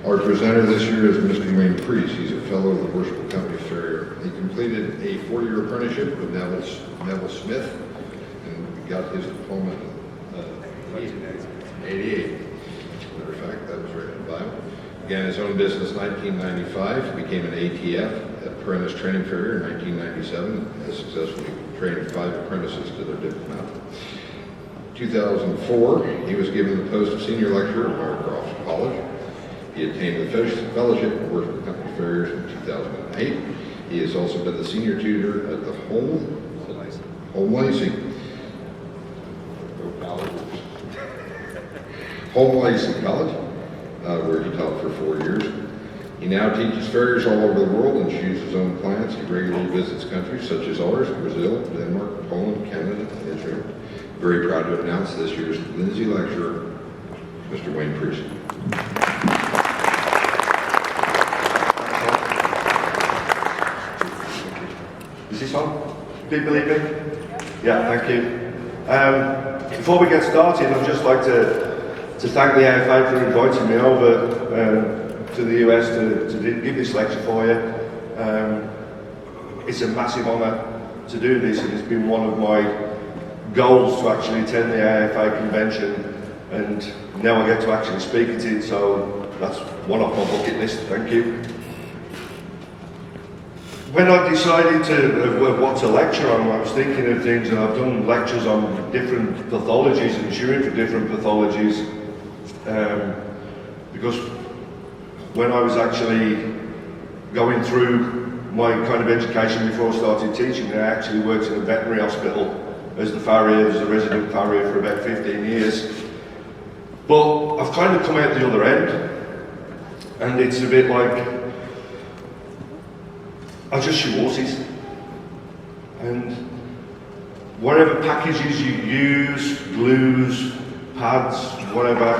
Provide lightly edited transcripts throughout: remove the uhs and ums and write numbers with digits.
Our presenter this year is Mr. Wayne Preece. He's a fellow of the Worshipful Company Farrier. He completed a 4-year apprenticeship with Neville Smith and got his diploma in 1988. Matter of fact, that was right in the Bible. Began his own business in 1995, became an ATF, Apprentice Training Farrier, in 1997, has successfully trained 5 apprentices to their diploma. 2004, he was given the post of senior lecturer at Mycroft College. He obtained the fellowship of Worshipful Company Farriers in 2008. He has also been the senior tutor at the Home Lacey College, where he taught for 4 years. He now teaches farriers all over the world and chooses his own clients. He regularly visits countries such as ours, Brazil, Denmark, Poland, Canada, and Israel. Very proud to announce this year's Linzy lecturer, Mr. Wayne Preece. Is this on? Do you believe me? Yeah, thank you. Before we get started, I'd just like to thank the AFA for inviting me over to the US to give this lecture for you. It's a massive honour to do this, and it's been one of my goals to actually attend the AFA convention, and now I get to actually speak at it, so that's one off my bucket list. Thank you. When I decided what to lecture on, I was thinking of things, and I've done lectures on different pathologies and tutoring for different pathologies, because when I was actually going through my kind of education before I started teaching, I actually worked in a veterinary hospital as the farrier, as a resident farrier for about 15 years. But I've kind of come out the other end, and it's a bit like, I just shoot horses, and whatever packages you use, glues, pads, whatever,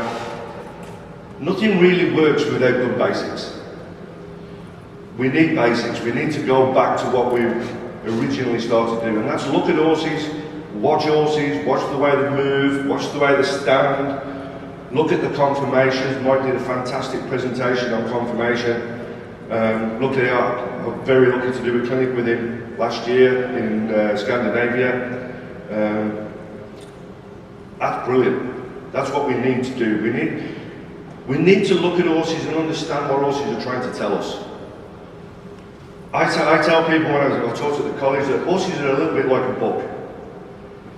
nothing really works without good basics. We need basics. We need to go back to what we originally started doing, and that's look at horses, watch the way they move, watch the way they stand, look at the conformations. Mike did a fantastic presentation on conformation. Luckily, I'm very lucky to do a clinic with him last year in Scandinavia. That's brilliant. That's what we need to do. We need to look at horses and understand what horses are trying to tell us. I tell people when I talk at the college that horses are a little bit like a book.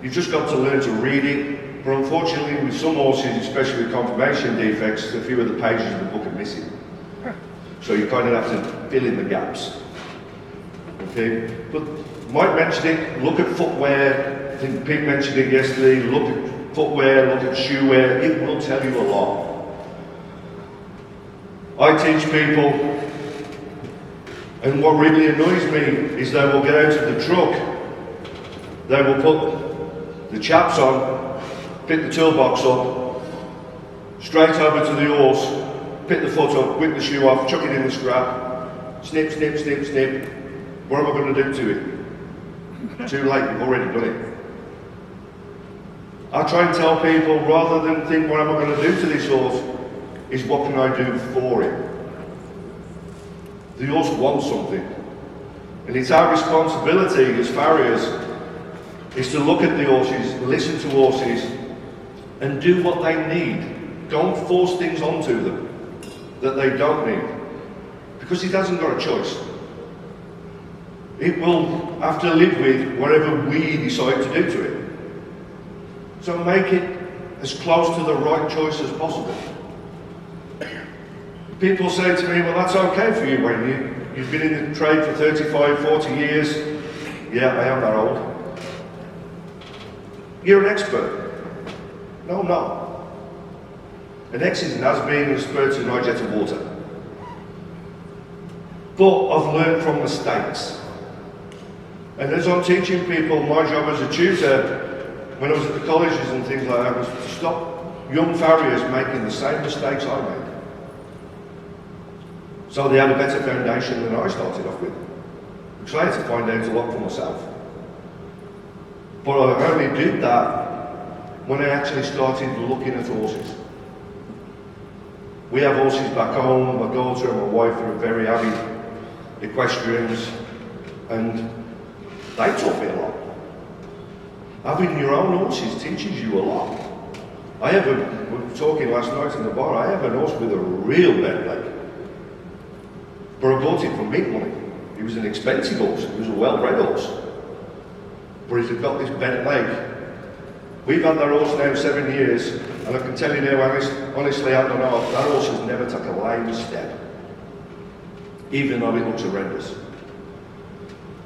You've just got to learn to read it, but unfortunately with some horses, especially with conformation defects, a few of the pages of the book are missing. So you kind of have to fill in the gaps. Okay, but Mike mentioned it, look at footwear. I think Pete mentioned it yesterday, look at footwear, look at shoe wear, it will tell you a lot. I teach people, and what really annoys me is they will get out of the truck, they will put the chaps on, pick the toolbox up, straight over to the horse, pick the foot up, whip the shoe off, chuck it in the scrap, snip, snip, snip, snip. What am I going to do to it? Too late, you've already done it. I try and tell people, rather than think what am I going to do to this horse, is what can I do for it? The horse wants something. And it's our responsibility as farriers is to look at the horses, listen to horses, and do what they need. Don't force things onto them that they don't need, because it hasn't got a choice. It will have to live with whatever we decide to do to it. So make it as close to the right choice as possible. People say to me, well, that's okay for you, Wayne. You've been in the trade for 35, 40 years. Yeah, I am that old. You're an expert. No, I'm not. An X is an has-been and spurts in my jet of water. But I've learned from mistakes. And as I'm teaching people, my job as a tutor, when I was at the colleges and things like that, was to stop young farriers making the same mistakes I made. So they had a better foundation than I started off with. Because I had to find out a lot for myself. But I only did that when I actually started looking at horses. We have horses back home. My daughter and my wife are very avid equestrians, and they taught me a lot. Having your own horses teaches you a lot. We were talking last night in the bar, I have an horse with a real bent leg. But I bought it for big money. He was an expensive horse, he was a well-bred horse. But he's got this bent leg. We've had that horse now 7 years, and I can tell you now, honestly, I don't know, that horse has never took a lame step, even though it looks horrendous.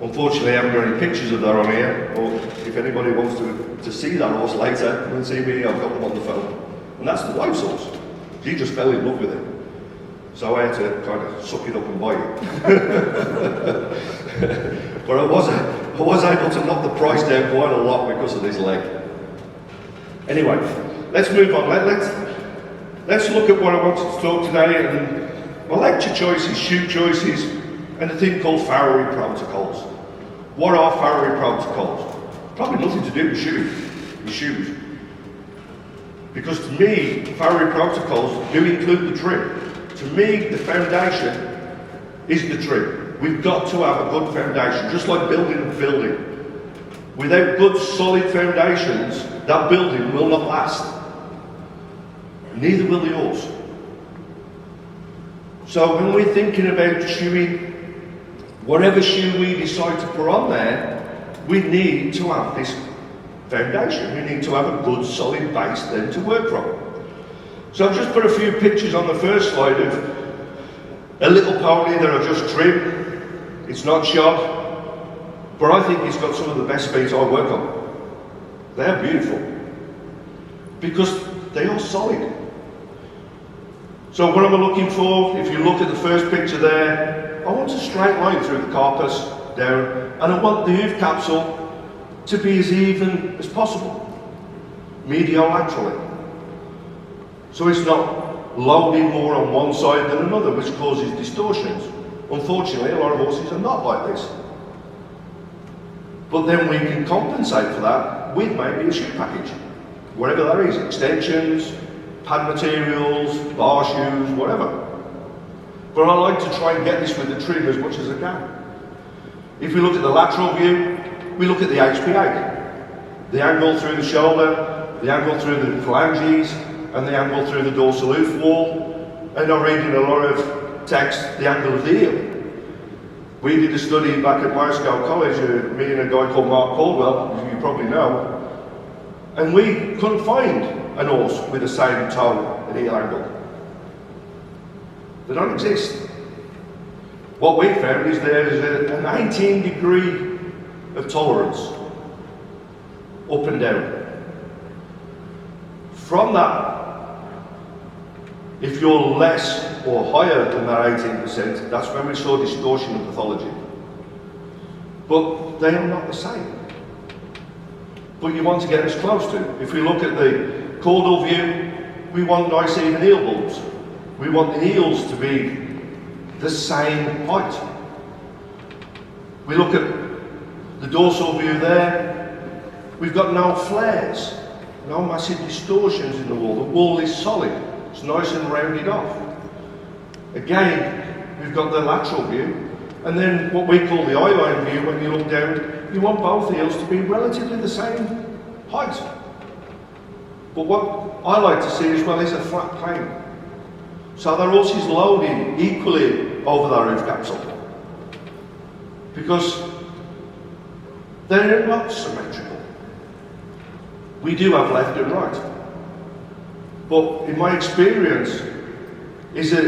Unfortunately, I haven't got any pictures of that on here, or if anybody wants to see that horse later, come and see me, I've got them on the phone. And that's the wife's horse. She just fell in love with it. So I had to kind of suck it up and buy it. But I was able to knock the price down quite a lot because of this leg. Anyway, let's move on. Let's look at what I wanted to talk today, and my lecture choices, shoot choices, and a thing called Farrier protocols. What are Farrier protocols? Probably nothing to do with shoes. Because to me, Farrier protocols do include the trim. To me, the foundation is the trim. We've got to have a good foundation, just like building a building. Without good, solid foundations, that building will not last. Neither will the horse. So when we're thinking about shoeing, whatever shoe we decide to put on there, we need to have this foundation. We need to have a good, solid base then to work from. So I've just put a few pictures on the first slide of a little pony that I just trimmed. It's not shod. But I think it's got some of the best feet I work on. They're beautiful. Because they are solid. So what am I looking for? If you look at the first picture there, I want a straight line through the carpus down, and I want the hoof capsule to be as even as possible, mediolaterally. So it's not loading more on one side than another, which causes distortions. Unfortunately, a lot of horses are not like this. But then we can compensate for that with maybe a shoe package. Whatever that is, extensions, pad materials, bar shoes, whatever. But I like to try and get this with the trim as much as I can. If we look at the lateral view, we look at the HP8. The angle through the shoulder, the angle through the phalanges, and the angle through the dorsal hoof wall. And I'm reading a lot of text, the angle of the heel. We did a study back at Moscow College, me and a guy called Mark Caldwell, who you probably know, and we couldn't find an horse with the same toe and heel angle. They don't exist. What we found is there is an 18 degree of tolerance, up and down. From that, if you're less or higher than that 18%, that's when we saw distortion and pathology. But they are not the same. But you want to get as close to. If we look at the caudal view, we want nice even heel bulbs. We want the heels to be the same height. We look at the dorsal view there, we've got no flares, no massive distortions in the wool. The wool is solid, it's nice and rounded off. Again, we've got the lateral view, and then what we call the eye line view. When you look down, you want both heels to be relatively the same height. But what I like to see as well is a flat plane. So the horse is loading equally over that roof capsule. Because they're not symmetrical. We do have left and right. But in my experience, is that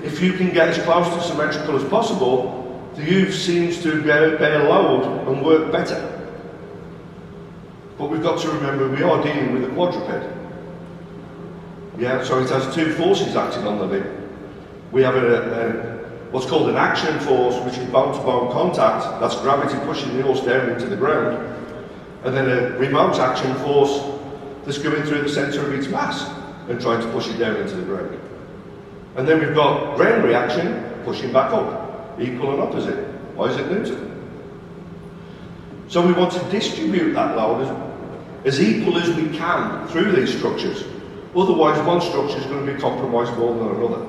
if you can get as close to symmetrical as possible, the hoof seems to bear load and work better. But we've got to remember we are dealing with a quadruped. Yeah, so it has two forces acting on the limb. We have what's called an action force, which is bone-to-bone contact. That's gravity pushing the horse down into the ground. And then a remote action force that's going through the centre of its mass and trying to push it down into the ground. And then we've got ground reaction pushing back up, equal and opposite, Isaac Newton. So we want to distribute that load as equal as we can through these structures. Otherwise, one structure is going to be compromised more than another.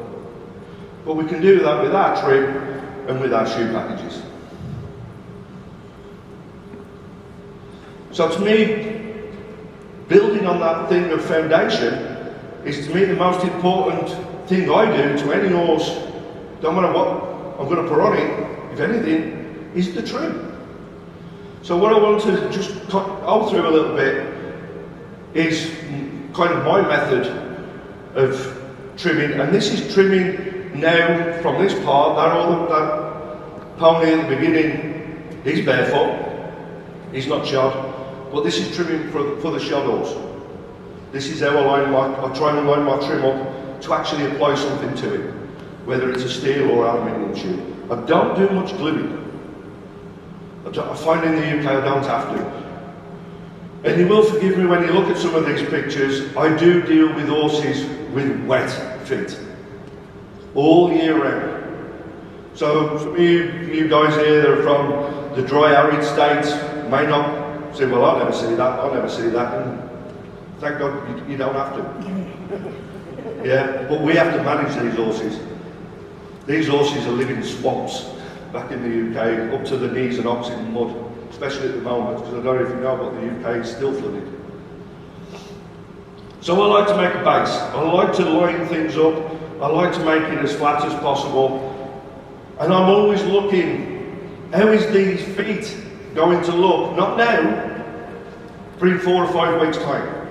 But we can do that with our trim and with our shoe packages. So to me, building on that thing of foundation is to me the most important thing I do to any horse, don't matter what I'm going to put on it, if anything, is the trim. So what I want to just go through a little bit is kind of my method of trimming, and this is trimming now from this part. That pony at the beginning, he's barefoot, he's not shod, but this is trimming for the shod horse. This is how I try and line my trim up to actually apply something to it, whether it's a steel or aluminium shoe. I don't do much gluing. I find in the UK I don't have to. And you will forgive me when you look at some of these pictures, I do deal with horses with wet feet all year round. So some of you guys here that are from the dry arid states may not say, well, I'll never see that, and thank God you don't have to. Yeah, but we have to manage these horses. These horses are living swamps back in the UK, up to the knees and ox in mud, especially at the moment, because I don't know if you know, but the UK is still flooded. So I like to make a base. I like to line things up. I like to make it as flat as possible. And I'm always looking, how is these feet going to look? Not now, but in 4 or 5 weeks' time.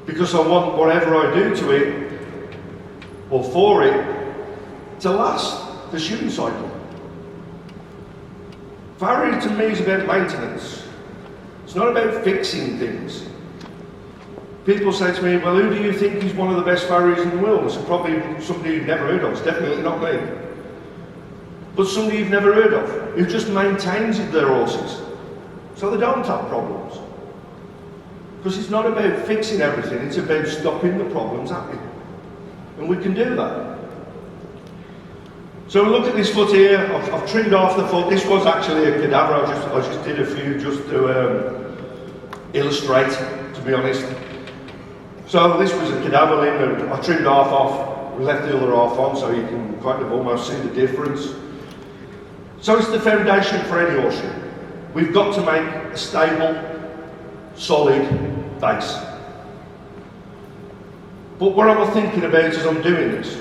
Because I want whatever I do to it, or for it, to last the shooting cycle. Farrier to me is about maintenance. It's not about fixing things. People say to me, well, who do you think is one of the best farriers in the world? It's probably somebody you've never heard of. It's definitely not me. But somebody you've never heard of, who just maintains their horses, so they don't have problems. Because it's not about fixing everything, it's about stopping the problems happening. And we can do that. So look at this foot here. I've trimmed off the foot. This was actually a cadaver. I just did a few just to illustrate, to be honest. So this was a cadaver limb, and I trimmed half off, left the other half on, so you can kind of almost see the difference. So it's the foundation for any horse shoe. We've got to make a stable, solid base. But what I'm thinking about as I'm doing this,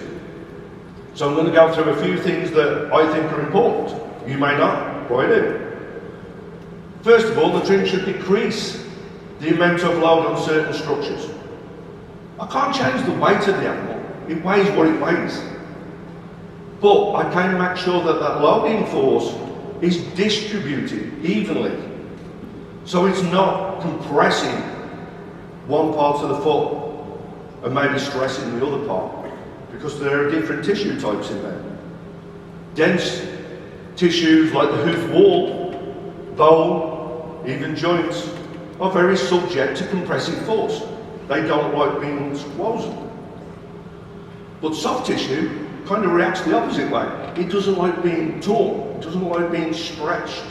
so I'm going to go through a few things that I think are important. You may not, but I do. First of all, the trim should decrease the amount of load on certain structures. I can't change the weight of the animal. It weighs what it weighs. But I can make sure that that loading force is distributed evenly. So it's not compressing one part of the foot and maybe stressing the other part. Because there are different tissue types in there. Dense tissues like the hoof wall, bone, even joints are very subject to compressive force. They don't like being squozen. But soft tissue kind of reacts the opposite way. It doesn't like being torn, it doesn't like being stretched.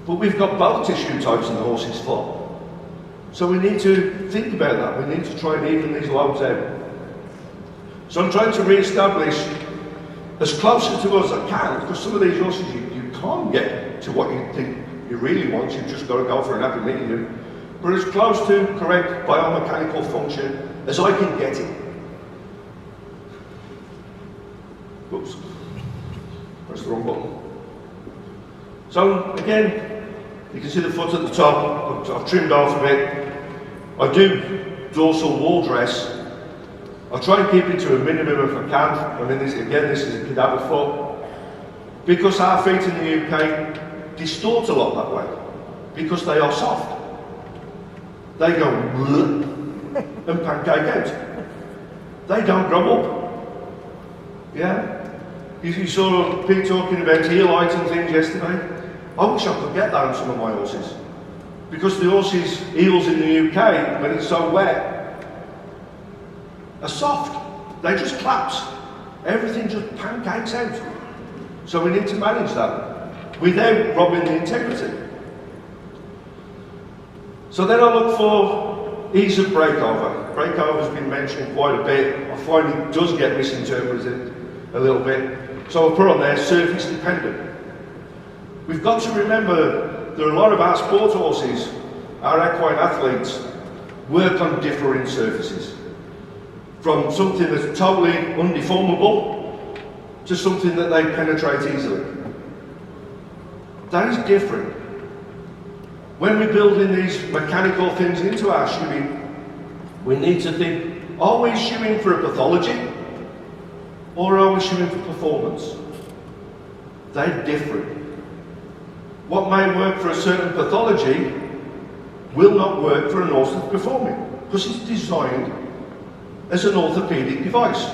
But we've got both tissue types in the horse's foot. So we need to think about that. We need to try and even these loads out. So I'm trying to re-establish as closer to us as I can, because some of these horses you can't get to what you think you really want. You've just got to go for an happy medium. But as close to correct biomechanical function as I can get it. Oops, press the wrong button. So again, you can see the foot at the top. I've trimmed off a bit. I do dorsal wall dress. I try and keep it to a minimum if I can. I mean, this is a cadaver foot. Because our feet in the UK distort a lot that way. Because they are soft. They go and pancake out. They don't grow up. Yeah? You saw Pete talking about heel height and things yesterday. I wish I could get that on some of my horses. Because the horses' heels in the UK, when it's so wet, are soft. They just collapse. Everything just pancakes out. So we need to manage that without robbing the integrity. So then I look for ease of breakover. Breakover has been mentioned quite a bit. I find it does get misinterpreted a little bit. So I'll put on there, surface dependent. We've got to remember there are a lot of our sport horses, our equine athletes, work on differing surfaces. From something that's totally undeformable to something that they penetrate easily. That is different. When we're building these mechanical things into our shoeing, we need to think, are we shoeing for a pathology or are we shoeing for performance? They're different. What may work for a certain pathology will not work for an horse that's performing because it's designed as an orthopedic device.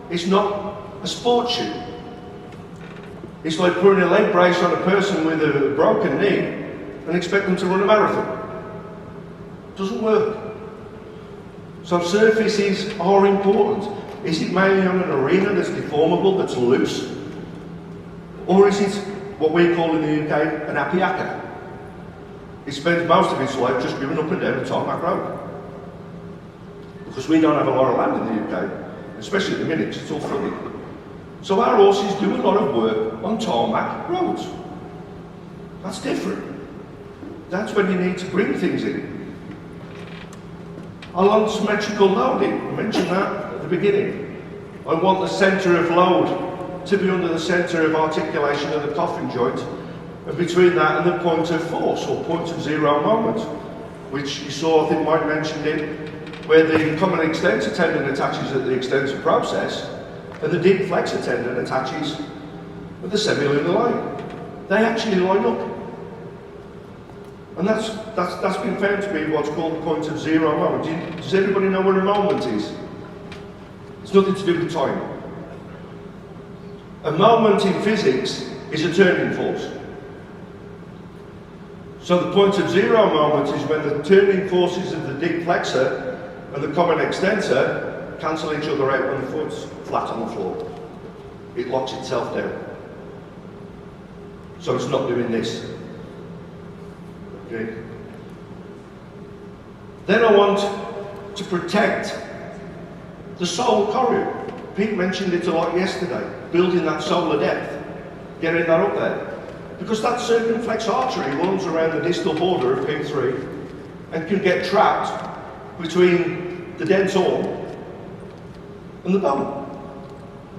It's not a sport shoe. It's like putting a leg brace on a person with a broken knee and expect them to run a marathon. It doesn't work. So surfaces are important. Is it mainly on an arena that's deformable, that's loose? Or is it what we call in the UK an apiaca? It spends most of its life just driven up and down the tarmac road. Because we don't have a lot of land in the UK, especially at the minute, it's all flooded. So our horses do a lot of work on tarmac roads. That's different. That's when you need to bring things in. Along symmetrical loading, I mentioned that at the beginning. I want the centre of load to be under the centre of articulation of the coffin joint, and between that and the point of force, or point of zero moment, which you saw, I think Mike mentioned it, where the common extensor tendon attaches at the extensor process, and the deep flexor tendon attaches at the semilunar line. They actually line up. And that's been found to be what's called the point of zero moment. Does everybody know what a moment is? It's nothing to do with time. A moment in physics is a turning force. So the point of zero moment is when the turning forces of the deep flexor and the common extensor cancel each other out when the foot's flat on the floor. It locks itself down. So it's not doing this. Okay. Then I want to protect the sole coreo. Pete mentioned it a lot yesterday, building that solar depth, getting that up there. Because that circumflex artery runs around the distal border of P3 and can get trapped between the dead horn and the bone.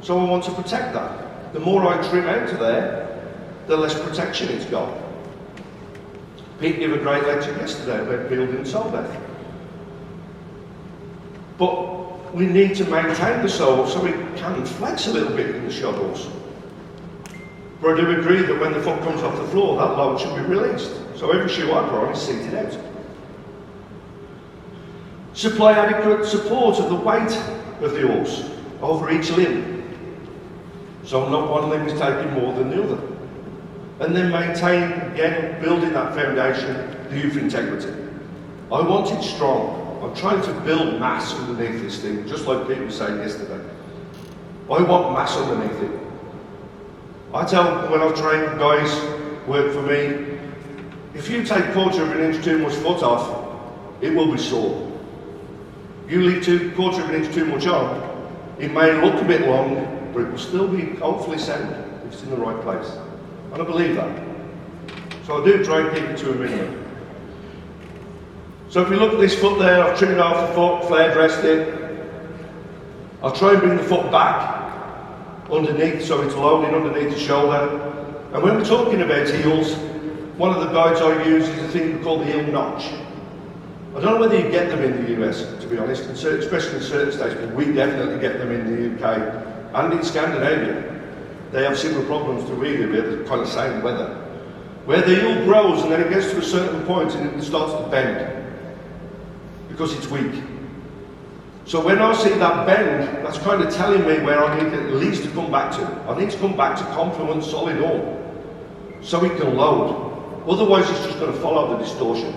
So I want to protect that. The more I trim out of there, the less protection it's got. Pete gave a great lecture yesterday about building sole depth. But we need to maintain the sole so it can flex a little bit in the shod horse. But I do agree that when the foot comes off the floor, that load should be released. So every shoe I put on is seated out. Supply adequate support of the weight of the horse over each limb. So not one limb is taking more than the other. And then maintain, again, building that foundation, the hoof integrity. I want it strong. I'm trying to build mass underneath this thing, just like Pete was saying yesterday. I want mass underneath it. I tell when I train guys work for me, if you take 1/4 of an inch too much foot off, it will be sore. You leave 1/4 of an inch too much on, it may look a bit long, but it will still be hopefully sound if it's in the right place. And I believe that. So I do try and keep it to a minimum. So if you look at this foot there, I've trimmed off the foot, flare dressed it. I'll try and bring the foot back underneath so it's loaded underneath the shoulder. And when we're talking about heels, one of the guides I use is a thing called the heel notch. I don't know whether you get them in the US, to be honest, especially in certain states, but we definitely get them in the UK and in Scandinavia. They have similar problems to we do, we have the kind of same weather. Where the heel grows and then it gets to a certain point and it starts to bend because it's weak. So when I see that bend, that's kind of telling me where I need at least to come back to. I need to come back to confluent solid horn so it can load. Otherwise it's just going to follow the distortion.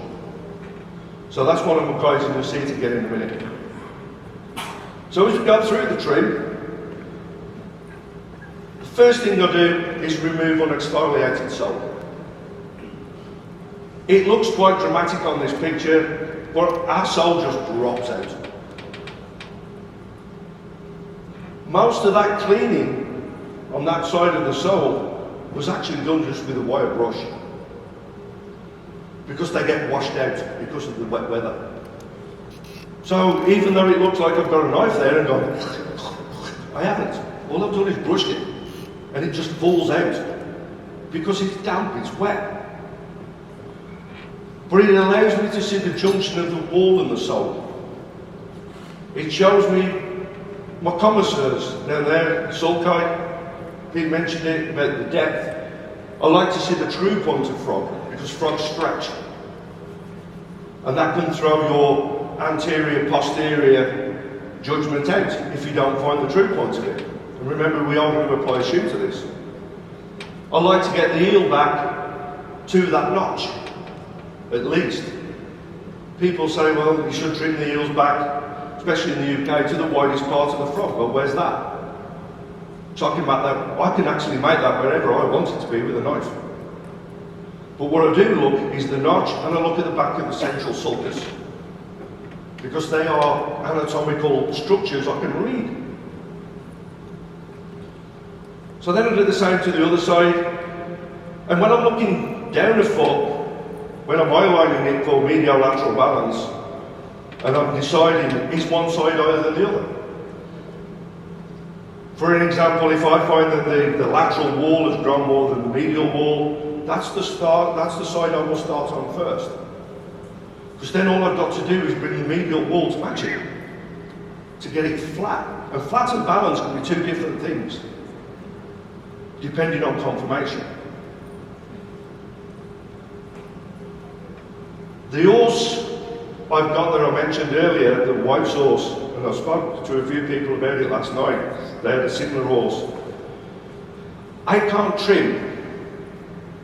So that's what I'm encouraging you to see to get in a minute. So as we go through the trim, the first thing I do is remove unexfoliated sole. It looks quite dramatic on this picture, but our sole just drops out. Most of that cleaning on that side of the sole was actually done just with a wire brush, because they get washed out because of the wet weather. So even though it looks like I've got a knife there and gone, I haven't. All I've done is brushed it, and it just falls out because it's damp, it's wet. But it allows me to see the junction of the wall and the sole. It shows me my connoisseurs down there, sulkite. Pete mentioned it about the depth. I like to see the true point of frog, because frogs stretch. And that can throw your anterior, posterior judgment out if you don't find the true point of it. And remember, we are going to apply a shoe to this. I like to get the heel back to that notch, at least. People say, well, you should trim the heels back, especially in the UK, to the widest part of the frog. Well, where's that? Talking about that, I can actually make that wherever I want it to be with a knife. But what I do look is the notch, and I look at the back of the central sulcus, because they are anatomical structures I can read. So then I do the same to the other side, and when I'm looking down a foot, when I'm eyelining it for medial-lateral balance, and I'm deciding, is one side higher than the other? For an example, if I find that the lateral wall has grown more than the medial wall, that's the side I will start on first. Because then all I've got to do is bring the medial wall to match it, to get it flat. And flat and balance can be two different things, depending on conformation. The horse I've got that I mentioned earlier, the wife's horse, and I spoke to a few people about it last night. They had a similar horse. I can't trim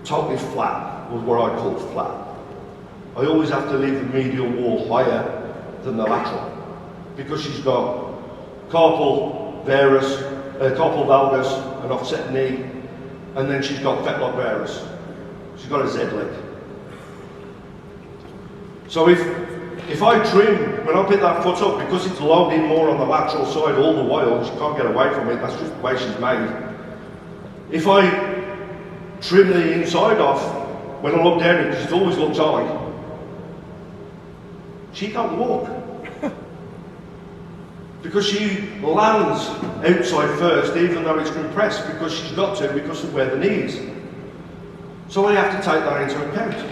totally flat, or what I call flat. I always have to leave the medial wall higher than the lateral, because she's got carpal valgus, an offset knee, and then she's got fetlock varus. She's got a Z leg. So if I trim, when I pick that foot up, because it's loading more on the lateral side all the while, she can't get away from it, that's just the way she's made. If I trim the inside off, when I look down it, because it always looks high, she can't walk. Because she lands outside first, even though it's compressed, because she's got to, because of where the knee is. So I have to take that into account.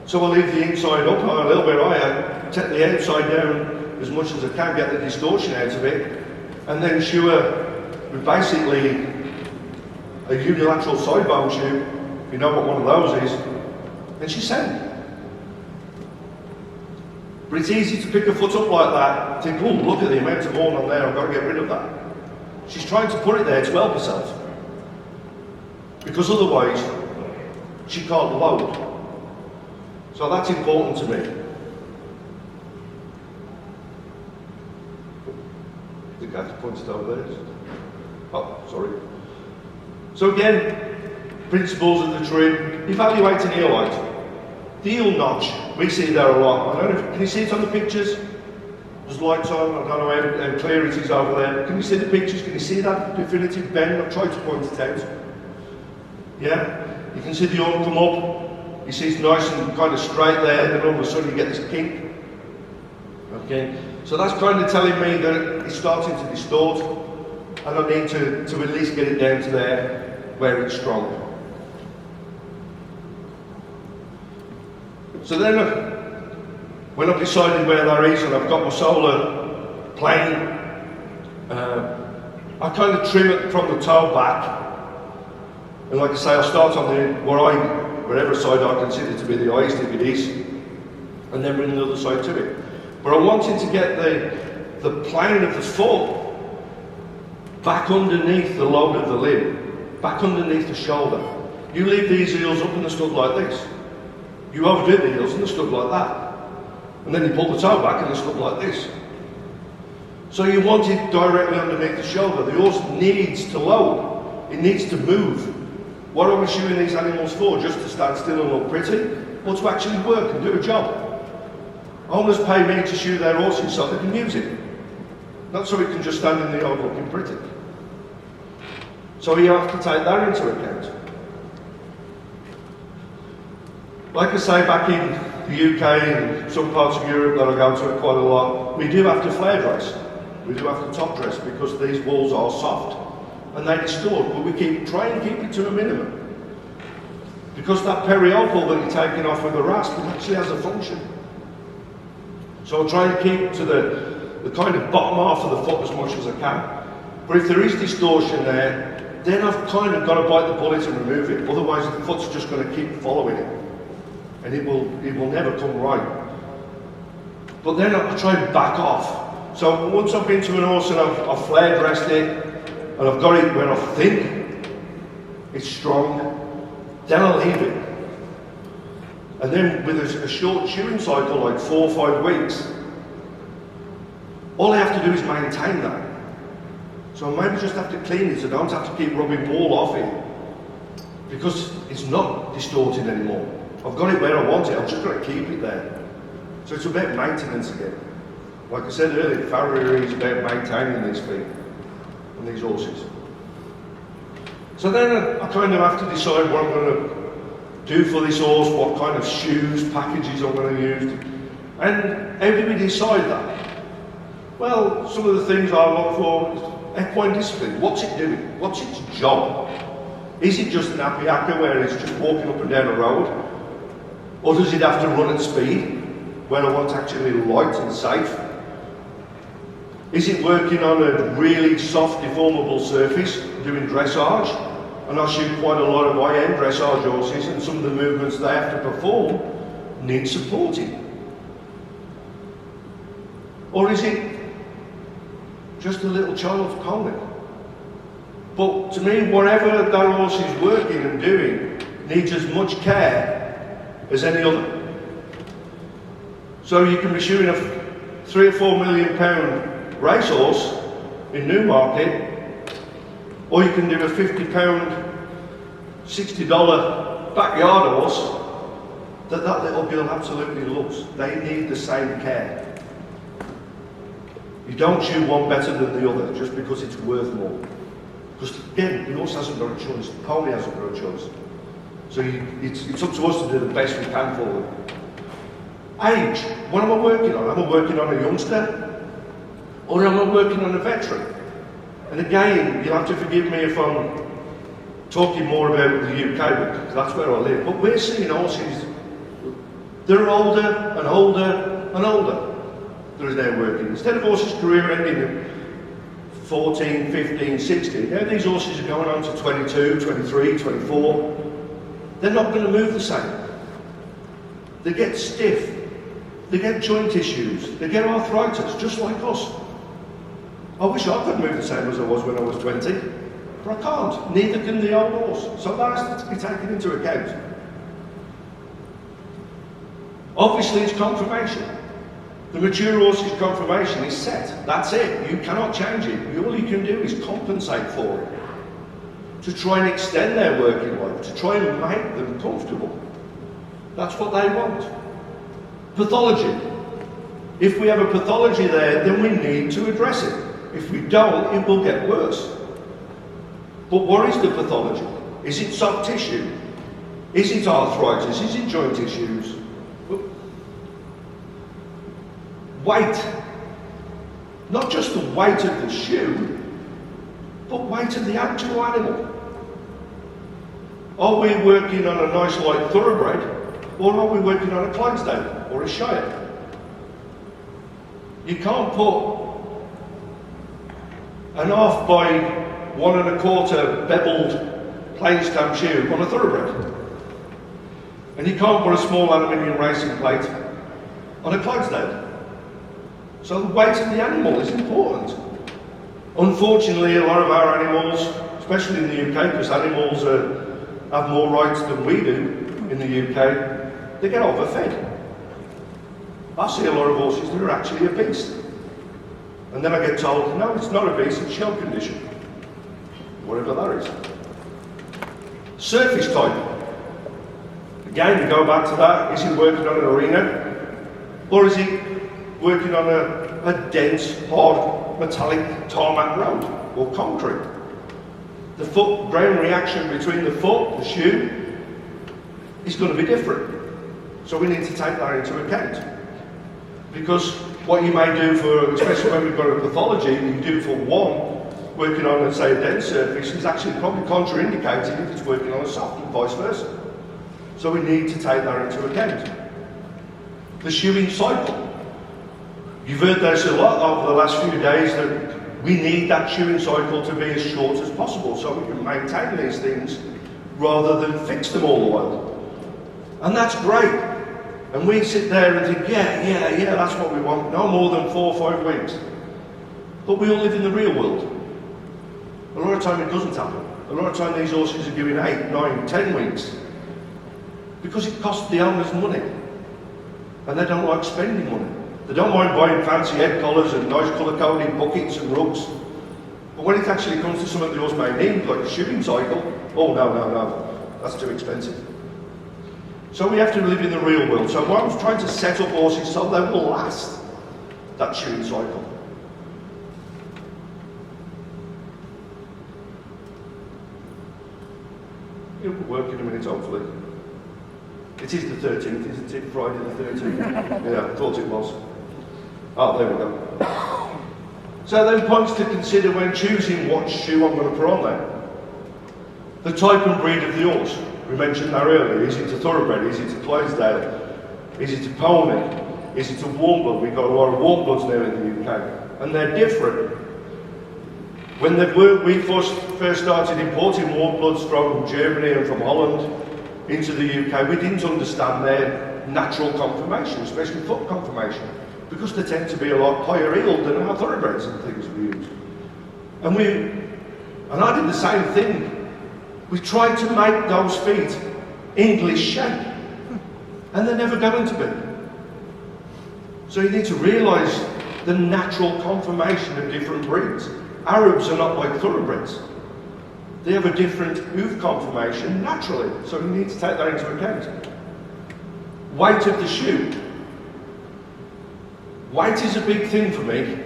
So I leave the inside up a little bit higher, take the outside down as much as I can, get the distortion out of it, and then shoe her with basically a unilateral side bone shoe, if you know what one of those is, and she's sound. But it's easy to pick a foot up like that, think, oh, look at the amount of horn on there, I've got to get rid of that. She's trying to put it there to help herself, because otherwise she can't load. So that's important to me. I think I have to point it over there. Oh, sorry. So again, principles of the trim, evaluating heel height. The heel notch, we see there a lot. I don't know, can you see it on the pictures? There's lights on, I don't know how clear it is over there. Can you see the pictures? Can you see that definitive bend? I've tried to point it out. Yeah? You can see the horn come up. You see it's nice and kind of straight there, then all of a sudden you get this kink. Okay? So that's kind of telling me that it's starting to distort, and I need to at least get it down to there where it's strong. So then, when I've decided where that is and I've got my solar plane, I kind of trim it from the toe back. And like I say, I'll start on whatever side I consider to be the highest, if it is, and then bring the other side to it. But I wanted to get the plane of the foot back underneath the load of the limb, back underneath the shoulder. You leave these heels up and they're stuck like this. You overdo the heels and they're stuck like that. And then you pull the toe back and they're stuck like this. So you want it directly underneath the shoulder. The horse needs to load. It needs to move. What are we shoeing these animals for? Just to stand still and look pretty? Or to actually work and do a job? Owners pay me to shoe their horses so they can use it, not so it can just stand in the yard looking pretty. So you have to take that into account. Like I say, back in the UK and some parts of Europe that I go to quite a lot, we do have to flare dress. We do have to top dress because these walls are soft and they distort, but we try and keep it to a minimum. Because that periopal that you're taking off with the rasp, it actually has a function. So I try and keep to the kind of bottom half of the foot as much as I can. But if there is distortion there, then I've kind of got to bite the bullet and remove it. Otherwise the foot's just going to keep following it. And it will never come right. But then I try and back off. So once I've been to an horse and I've flare dressed it, and I've got it where I think it's strong, then I'll leave it. And then with a short shoeing cycle, like 4 or 5 weeks, all I have to do is maintain that. So I maybe just have to clean it, so I don't have to keep rubbing wool off it, because it's not distorted anymore. I've got it where I want it, I've just got to keep it there. So it's about maintenance again. Like I said earlier, Farrier is about maintaining these feet and these horses. So then I kind of have to decide what I'm going to do for this horse, what kind of shoes, packages I'm going to use. And how do we decide that? Well, some of the things I look for is equine discipline. What's it doing? What's its job? Is it just an happy actor where it's just walking up and down a road? Or does it have to run at speed, where I want actually light and safe? Is it working on a really soft, deformable surface, doing dressage? And I shoot quite a lot of high-end dressage horses, and some of the movements they have to perform need supporting. Or is it just a little child's pony? But to me, whatever that horse is working and doing needs as much care as any other. So you can be shooting a £3 or £4 million racehorse in Newmarket, or you can do a £50, $60 backyard horse that little girl absolutely loves. They need the same care. You don't shoot one better than the other just because it's worth more. Because again, the horse hasn't got a choice, the pony hasn't got a choice. So it's up to us to do the best we can for them. Age, what am I working on? Am I working on a youngster? Or am I working on a veteran? And again, you'll have to forgive me if I'm talking more about the UK, because that's where I live. But we're seeing horses, they're older and older and older that are now working. Instead of horses' career ending at 14, 15, 16, now these horses are going on to 22, 23, 24. They're not going to move the same. They get stiff. They get joint issues. They get arthritis, just like us. I wish I could move the same as I was when I was 20, but I can't. Neither can the old horse. So that has to be taken into account. Obviously, it's conformation. The mature horse's conformation is set. That's it. You cannot change it. All you can do is compensate for it, to try and extend their working life, to try and make them comfortable. That's what they want. Pathology. If we have a pathology there, then we need to address it. If we don't, it will get worse. But what is the pathology? Is it soft tissue? Is it arthritis? Is it joint issues? Weight. Not just the weight of the shoe, but weight of the actual animal. Are we working on a nice light thoroughbred, or are we working on a Clydesdale or a Shire? You can't put an 1/2 by 1 1/4 beveled plain stamp shoe on a thoroughbred. And you can't put a small aluminium racing plate on a Clydesdale. So the weight of the animal is important. Unfortunately, a lot of our animals, especially in the UK, because animals have more rights than we do in the UK, they get overfed. I see a lot of horses that are actually obese. And then I get told, no, it's not obese, it's shell condition. Whatever that is. Surface type. Again, we go back to that. Is he working on an arena? Or is he working on a dense, hard, metallic tarmac road or concrete? The foot ground reaction between the foot, the shoe, is going to be different. So we need to take that into account. Because what you may do for, especially when we've got a pathology, you do for one, working on, let's say, a dense surface, is actually probably contraindicated if it's working on a soft and vice versa. So we need to take that into account. The shoeing cycle. You've heard this a lot over the last few days that we need that shoeing cycle to be as short as possible so we can maintain these things rather than fix them all the while. And that's great. And we sit there and think, yeah, that's what we want. No more than 4 or 5 weeks. But we all live in the real world. A lot of time it doesn't happen. A lot of time these horses are doing 8, 9, 10 weeks. Because it costs the owners money. And they don't like spending money. They don't mind buying fancy head collars and nice colour-coded buckets and rugs. But when it actually comes to something the horse may need, like a shoeing cycle, oh no, that's too expensive. So we have to live in the real world. So I'm trying to set up horses so they will last that shoeing cycle. It will work in a minute, hopefully. It is the 13th, isn't it? Friday the 13th. Yeah, I thought it was. Oh, there we go. So then points to consider when choosing what shoe I'm going to put on there. The type and breed of the horse. We mentioned that earlier. Is it a thoroughbred? Is it a Clydesdale? Is it a pony? Is it a warm blood? We've got a lot of warm bloods now in the UK. And they're different. When we first started importing warm bloods from Germany and from Holland into the UK, we didn't understand their natural conformation, especially foot conformation, because they tend to be a lot higher heeled than our thoroughbreds and things we use. And I did the same thing. We tried to make those feet English shape, and they're never going to be. So you need to realise the natural conformation of different breeds. Arabs are not like thoroughbreds. They have a different hoof conformation naturally, so you need to take that into account. Weight of the shoe. Weight is a big thing for me,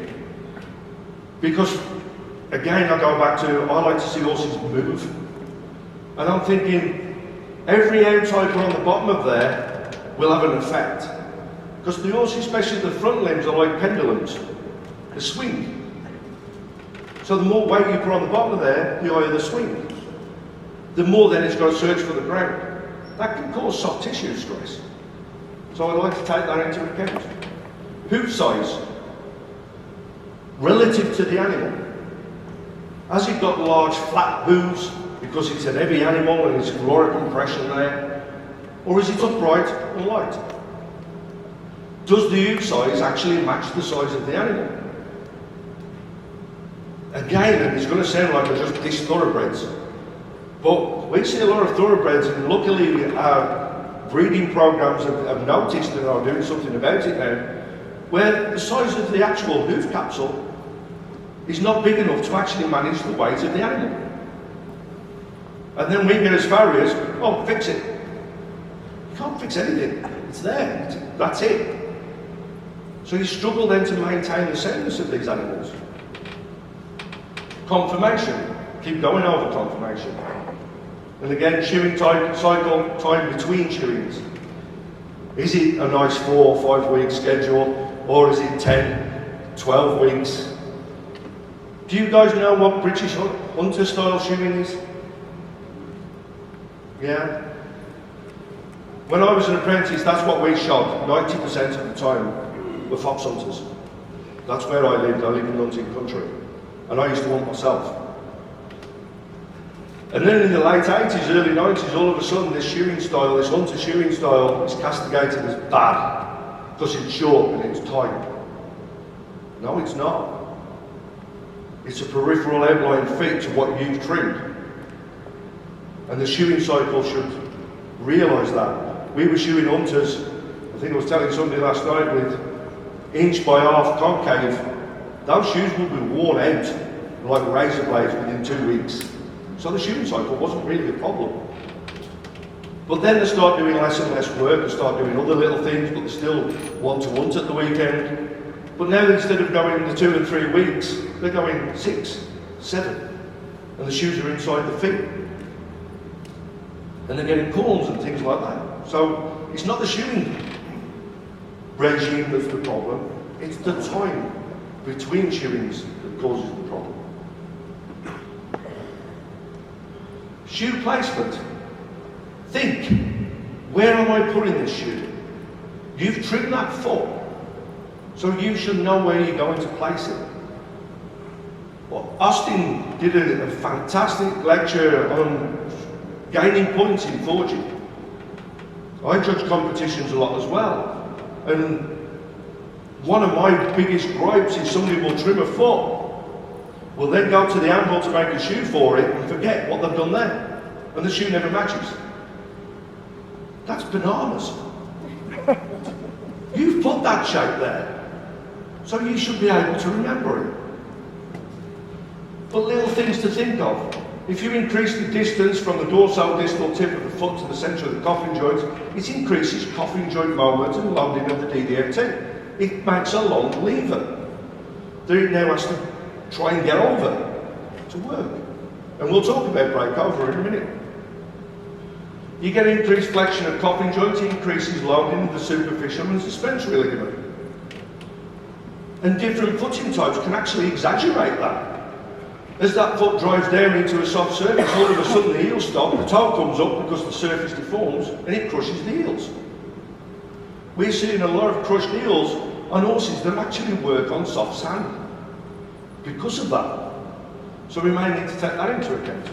because again I go back to, I like to see horses move, and I'm thinking every outside one on the bottom of there will have an effect, because the horses, especially the front limbs, are like pendulums, they swing. So the more weight you put on the bottom of there, the higher the swing. The more then it's got to search for the ground. That can cause soft tissue stress. So I like to take that into account. Hoof size, relative to the animal. Has it got large flat hooves because it's an heavy animal and there's a lot of compression there? Or is it upright and light? Does the hoof size actually match the size of the animal? Again, and it's going to sound like they're just dish thoroughbreds, but we see a lot of thoroughbreds, and luckily our breeding programs have noticed and are doing something about it now, where the size of the actual hoof capsule is not big enough to actually manage the weight of the animal. And then we get as Farriers, oh, fix it. You can't fix anything, it's there, that's it. So you struggle then to maintain the soundness of these animals. Conformation, keep going over conformation. And again, chewing cycle, time between chewings. Is it a nice 4 or 5 week schedule, or is it 10, 12 weeks? Do you guys know what British hunter style chewing is? Yeah? When I was an apprentice, that's what we shot 90% of the time, were fox hunters. That's where I lived in hunting country. And I used to hunt myself. And then in the late 80s, early 90s, all of a sudden this chewing style, this hunter chewing style, is castigated as bad because it's short and it's tight. No, it's not. It's a peripheral outline fit to what you've trimmed. And the chewing cycle should realise that. We were chewing hunters, I think I was telling somebody last night, with inch by half concave. Those shoes will be worn out like razor blades within 2 weeks. So the chewing cycle wasn't really a problem. But then they start doing less and less work, they start doing other little things, but they still want to hunt at the weekend. But now instead of going the 2 and 3 weeks, they're going 6, 7, and the shoes are inside the feet. And they're getting corns and things like that. So it's not the shoeing regime that's the problem, it's the time between shoeings that causes the problem. Shoe placement. Think, where am I putting this shoe? You've trimmed that foot, so you should know where you're going to place it. Well, Austin did a fantastic lecture on gaining points in forging. I judge competitions a lot as well, and one of my biggest gripes is somebody will trim a foot, will then go to the anvil to make a shoe for it and forget what they've done there, and the shoe never matches. That's bananas. You've put that shape there, so you should be able to remember it. But little things to think of. If you increase the distance from the dorsal-distal tip of the foot to the centre of the coffin joint, it increases coffin joint moment and loading of the DDFT. It makes a long lever that it now has to try and get over to work. And we'll talk about breakover in a minute. You get increased flexion of coffin joint, it increases loading of the superficial and suspensory ligament. And different footing types can actually exaggerate that. As that foot drives down into a soft surface, all of a sudden the heel stops, the toe comes up because the surface deforms, and it crushes the heels. We're seeing a lot of crushed heels on horses that actually work on soft sand because of that. So we may need to take that into account.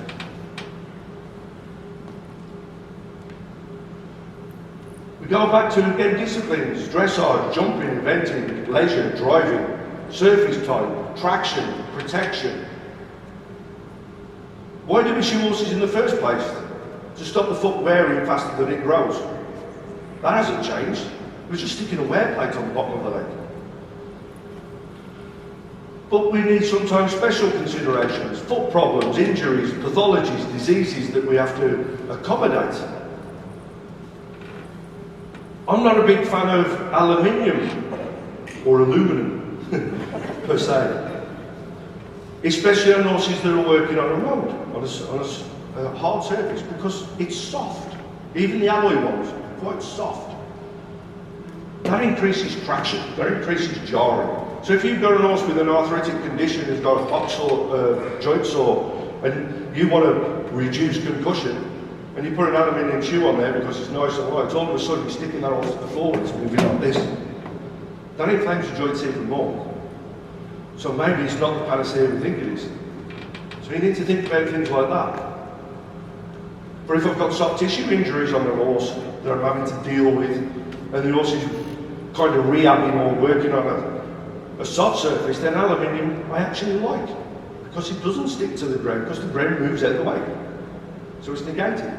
We go back to, again, disciplines: dressage, jumping, eventing, leisure, driving, surface type, traction, protection. Why do we shoe horses in the first place? To stop the foot wearing faster than it grows. That hasn't changed. We're just sticking a wear plate on the bottom of the leg. But we need sometimes special considerations: foot problems, injuries, pathologies, diseases that we have to accommodate. I'm not a big fan of aluminium or aluminum per se, especially on horses that are working on a road, on a hard surface, because it's soft. Even the alloy ones are quite soft. That increases traction, that increases jarring. So if you've got an horse with an arthritic condition who's got a box or joint sore, and you want to reduce concussion, and you put an aluminium shoe on there because it's nice and light, all of a sudden you're sticking that onto the floor and it's moving like this. That inflames the joints even more. So maybe it's not the panacea we think it is. So you need to think about things like that. But if I've got soft tissue injuries on the horse that I'm having to deal with, and the horse is kind of rehabbing or working on a soft surface, then aluminium I actually like, because it doesn't stick to the ground, because the ground moves out of the way. So it's negated.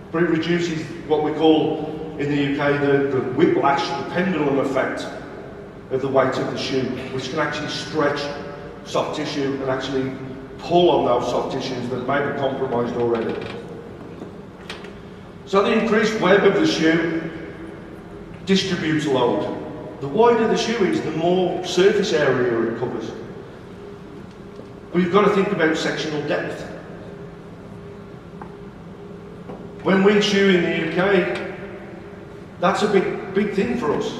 But it reduces what we call in the UK the whiplash, the pendulum effect of the weight of the shoe, which can actually stretch soft tissue and actually pull on those soft tissues that may be compromised already. So the increased web of the shoe distributes load. The wider the shoe is, the more surface area it covers. But you've got to think about sectional depth. When we shoe in the UK, that's a big thing for us.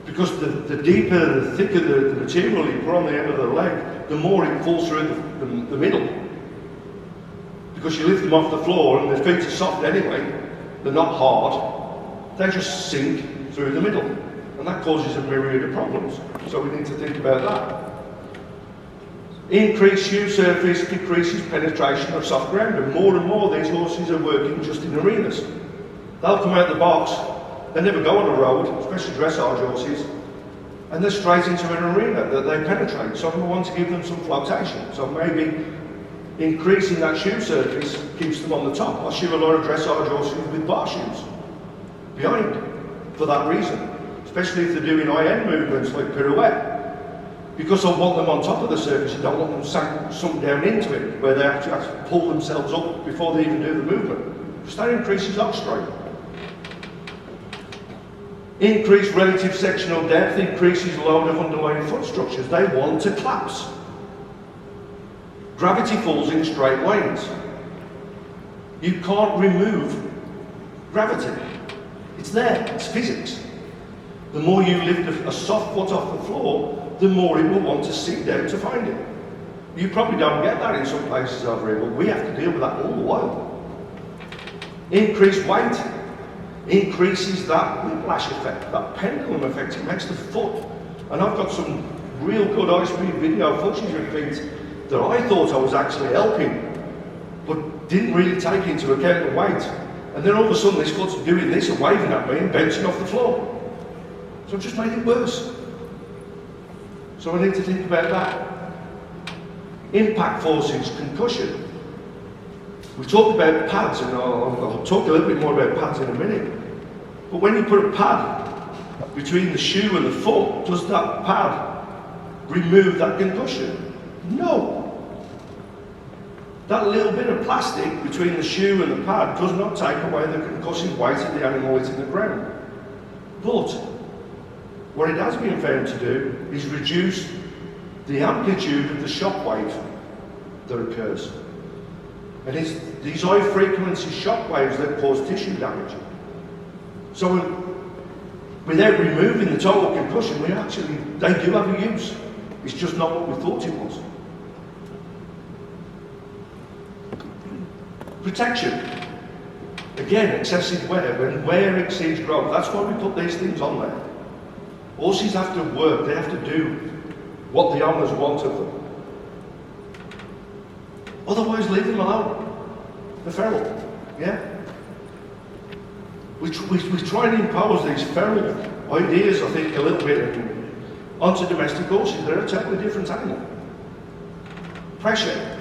Because the deeper, the thicker the material you put on the end of the leg, the more it falls through the middle. Because you lift them off the floor and their feet are soft anyway, they're not hard, they just sink through the middle. And that causes a myriad of problems. So we need to think about that. Increased shoe surface decreases penetration of soft ground, and more these horses are working just in arenas. They'll come out the box, they never go on a road, especially dressage horses, and they're straight into an arena that they penetrate. So we want to give them some flotation. So maybe increasing that shoe surface keeps them on the top. I shoe a lot of dressage horses with bar shoes behind for that reason, especially if they're doing high-end movements like pirouette. Because I want them on top of the surface, I don't want them sunk down into it, where they actually have to pull themselves up before they even do the movement. because that increases arc strength. Increased relative sectional depth increases load of underlying foot structures. They want to collapse. Gravity falls in straight lines. You can't remove gravity. It's there, it's physics. The more you lift a soft foot off the floor, the more it will want to sink down to find it. You probably don't get that in some places over here, but we have to deal with that all the while. Increased weight increases that whiplash effect, that pendulum effect. It makes the foot, and I've got some real good high-speed video footage of feet that I thought I was actually helping, but didn't really take into account the weight. And then all of a sudden this foot's doing this and waving at me and bouncing off the floor. So I've just made it worse. So I need to think about that. Impact forces, concussion. We talked about pads, and I'll talk a little bit more about pads in a minute. But when you put a pad between the shoe and the foot, does that pad remove that concussion? No. That little bit of plastic between the shoe and the pad does not take away the concussive weight of the animal hitting the ground. But what it has been found to do is reduce the amplitude of the shock wave that occurs. And it's these high frequency shock waves that cause tissue damage. So without removing the total concussion, they do have a use. It's just not what we thought it was. Protection. Again, excessive wear. When wear exceeds growth, that's why we put these things on there. Horses have to work, they have to do what the owners want of them. Otherwise, leave them alone. They're feral, yeah? We try and impose these feral ideas, I think, a little bit onto domestic horses. They're a totally different animal. Pressure.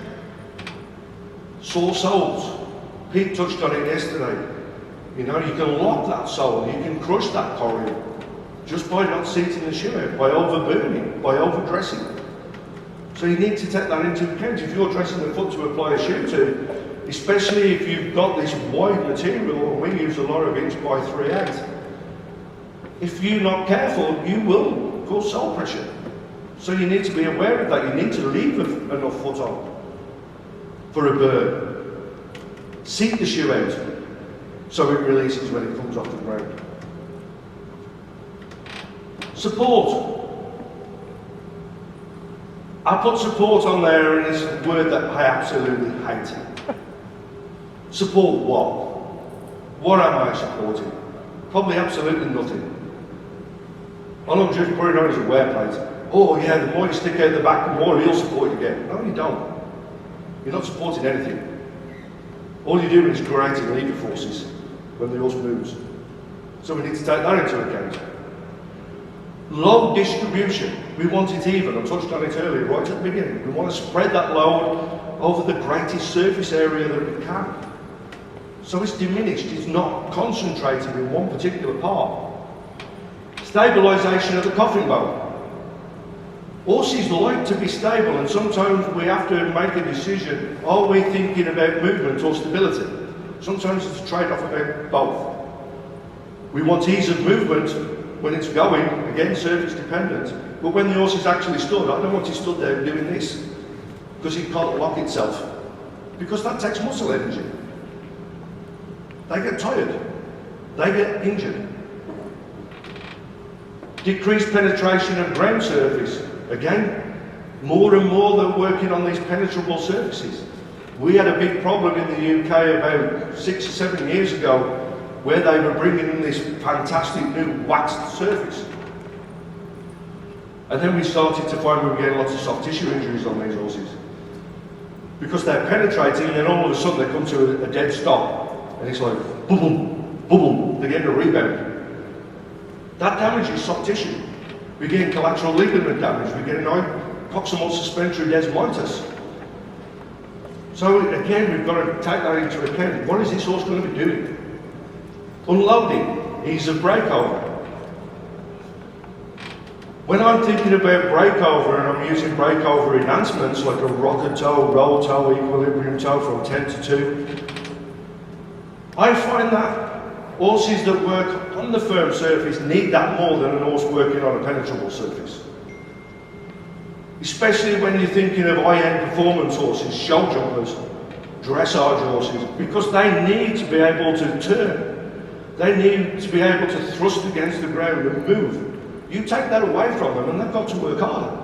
Sore soles. Pete touched on it yesterday. You know, you can lock that sole, you can crush that correa just by not seating the shoe out, by overburning, by overdressing. So you need to take that into account. If you're dressing the foot to apply a shoe to, especially if you've got this wide material, and we use a lot of inch by 3/8, if you're not careful, you will cause sole pressure. So you need to be aware of that. You need to leave enough foot on for a burn. Seat the shoe out so it releases when it comes off the ground. Support. I put support on there, and it's a word that I absolutely hate. Support what? What am I supporting? Probably absolutely nothing. All I'm just putting on is a wear plate. Oh yeah, the more you stick out the back, the more he'll support you get. No, you don't. You're not supporting anything. All you're doing is creating lever forces when the horse moves. So we need to take that into account. Load distribution. We want it even. I touched on it earlier, right at the beginning. We want to spread that load over the greatest surface area that we can. So it's diminished. It's not concentrated in one particular part. Stabilisation of the coughing bone. Horses like to be stable, and sometimes we have to make a decision. Are we thinking about movement or stability? Sometimes it's a trade-off about both. We want ease of movement when it's going, again surface dependent, but when the horse is actually stood, I don't want it stood there doing this, because it can't lock itself, because that takes muscle energy. They get tired, they get injured. Decreased penetration of ground surface. Again, more and more they're working on these penetrable surfaces. We had a big problem in the UK about 6 or 7 years ago, where they were bringing in this fantastic new waxed surface. And then we started to find we were getting lots of soft tissue injuries on these horses. Because they're penetrating, and then all of a sudden they come to a dead stop, and it's like, boom, boom, boom, boom, they're getting a rebound. That damages soft tissue. We're getting collateral ligament damage, we're getting proximal suspensory desmoitis. So again, we've got to take that into account. What is this horse going to be doing? Unloading, ease of breakover. When I'm thinking about breakover and I'm using breakover enhancements like a rocker toe, roll toe, equilibrium toe from 10 to 2, I find that horses that work on the firm surface need that more than an horse working on a penetrable surface. Especially when you're thinking of high-end performance horses, show jumpers, dressage horses, because they need to be able to turn. They need to be able to thrust against the ground and move. You take that away from them and they've got to work harder.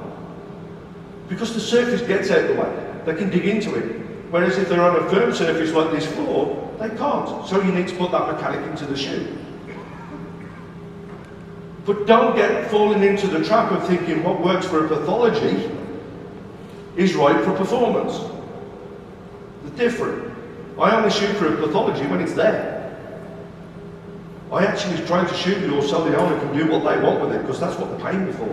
Because the surface gets out of the way, they can dig into it. Whereas if they're on a firm surface like this floor, they can't. So you need to put that mechanic into the shoe. But don't get falling into the trap of thinking what works for a pathology is right for performance. They're different. I only shoot for a pathology when it's there. I actually try to shoot the horse so the owner can do what they want with it, because that's what they're paying me for.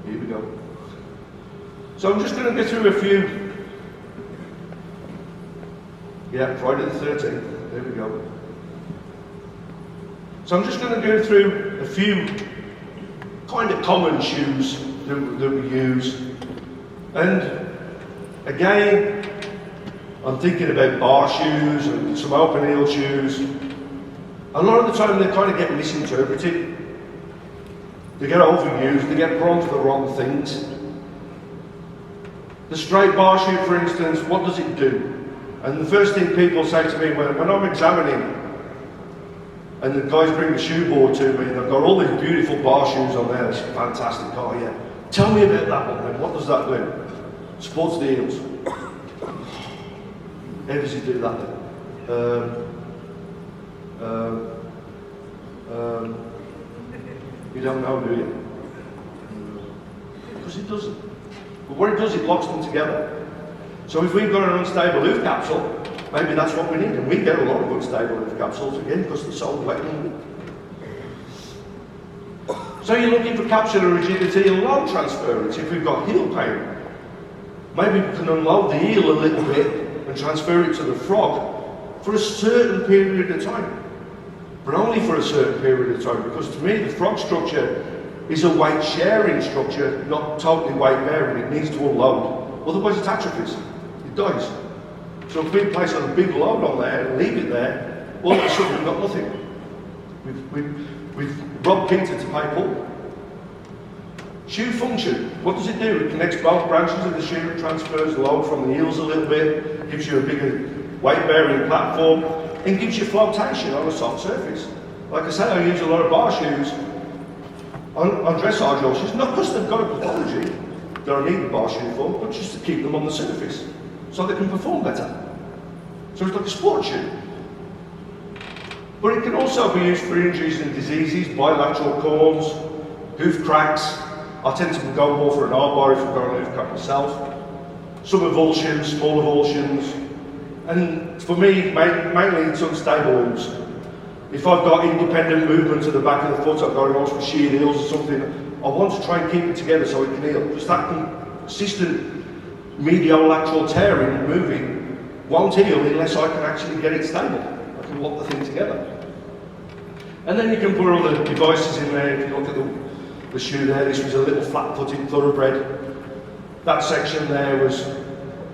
Here we go. So I'm just going to go through a few. Yeah, Friday the 13th. There we go. So I'm just going to go through a few kind of common shoes that we use. And again, I'm thinking about bar shoes and some open heel shoes. A lot of the time they kind of get misinterpreted. They get overused, they get put onto the wrong things. The straight bar shoe, for instance, what does it do? And the first thing people say to me when I'm examining, and the guys bring the shoe board to me, and they've got all these beautiful bar shoes on there, it's fantastic, oh yeah. Tell me about that one then, what does that do? Supports the heels. How does it do that then? You don't know, do you? Because it doesn't. But what it does, it locks them together. So if we've got an unstable hoof capsule, maybe that's what we need. And we get a lot of unstable hoof capsules again because they're so wet and weak. So you're looking for capsular rigidity and load transference. If we've got heel pain, maybe we can unload the heel a little bit and transfer it to the frog for a certain period of time. But only for a certain period of time, because to me the frog structure is a weight sharing structure, not totally weight bearing. It needs to unload, otherwise it atrophies, it dies. So if we place a big load on there and leave it there, all of a sudden we've got nothing. We've robbed Peter to pay Paul. Shoe function, what does it do? It connects both branches of the shoe, it transfers load from the heels a little bit, gives you a bigger weight bearing platform, and gives you flotation on a soft surface. Like I said, I use a lot of bar shoes on dressage horses, not because they've got a pathology that I need the bar shoe for, but just to keep them on the surface, so they can perform better. So it's like a sport shoe. But it can also be used for injuries and diseases, bilateral corns, hoof cracks. I tend to go more for an R-bar if I've got a hoof crack myself. Some avulsions, small avulsions. And for me, mainly it's unstable hooves. If I've got independent movement to the back of the foot, I've got an horse with sheared heels or something, I want to try and keep it together so it can heal. Because that consistent medial-lateral tearing and moving won't heal unless I can actually get it stable. I can lock the thing together. And then you can put all the devices in there. If you look at the shoe there, this was a little flat-footed thoroughbred. That section there was,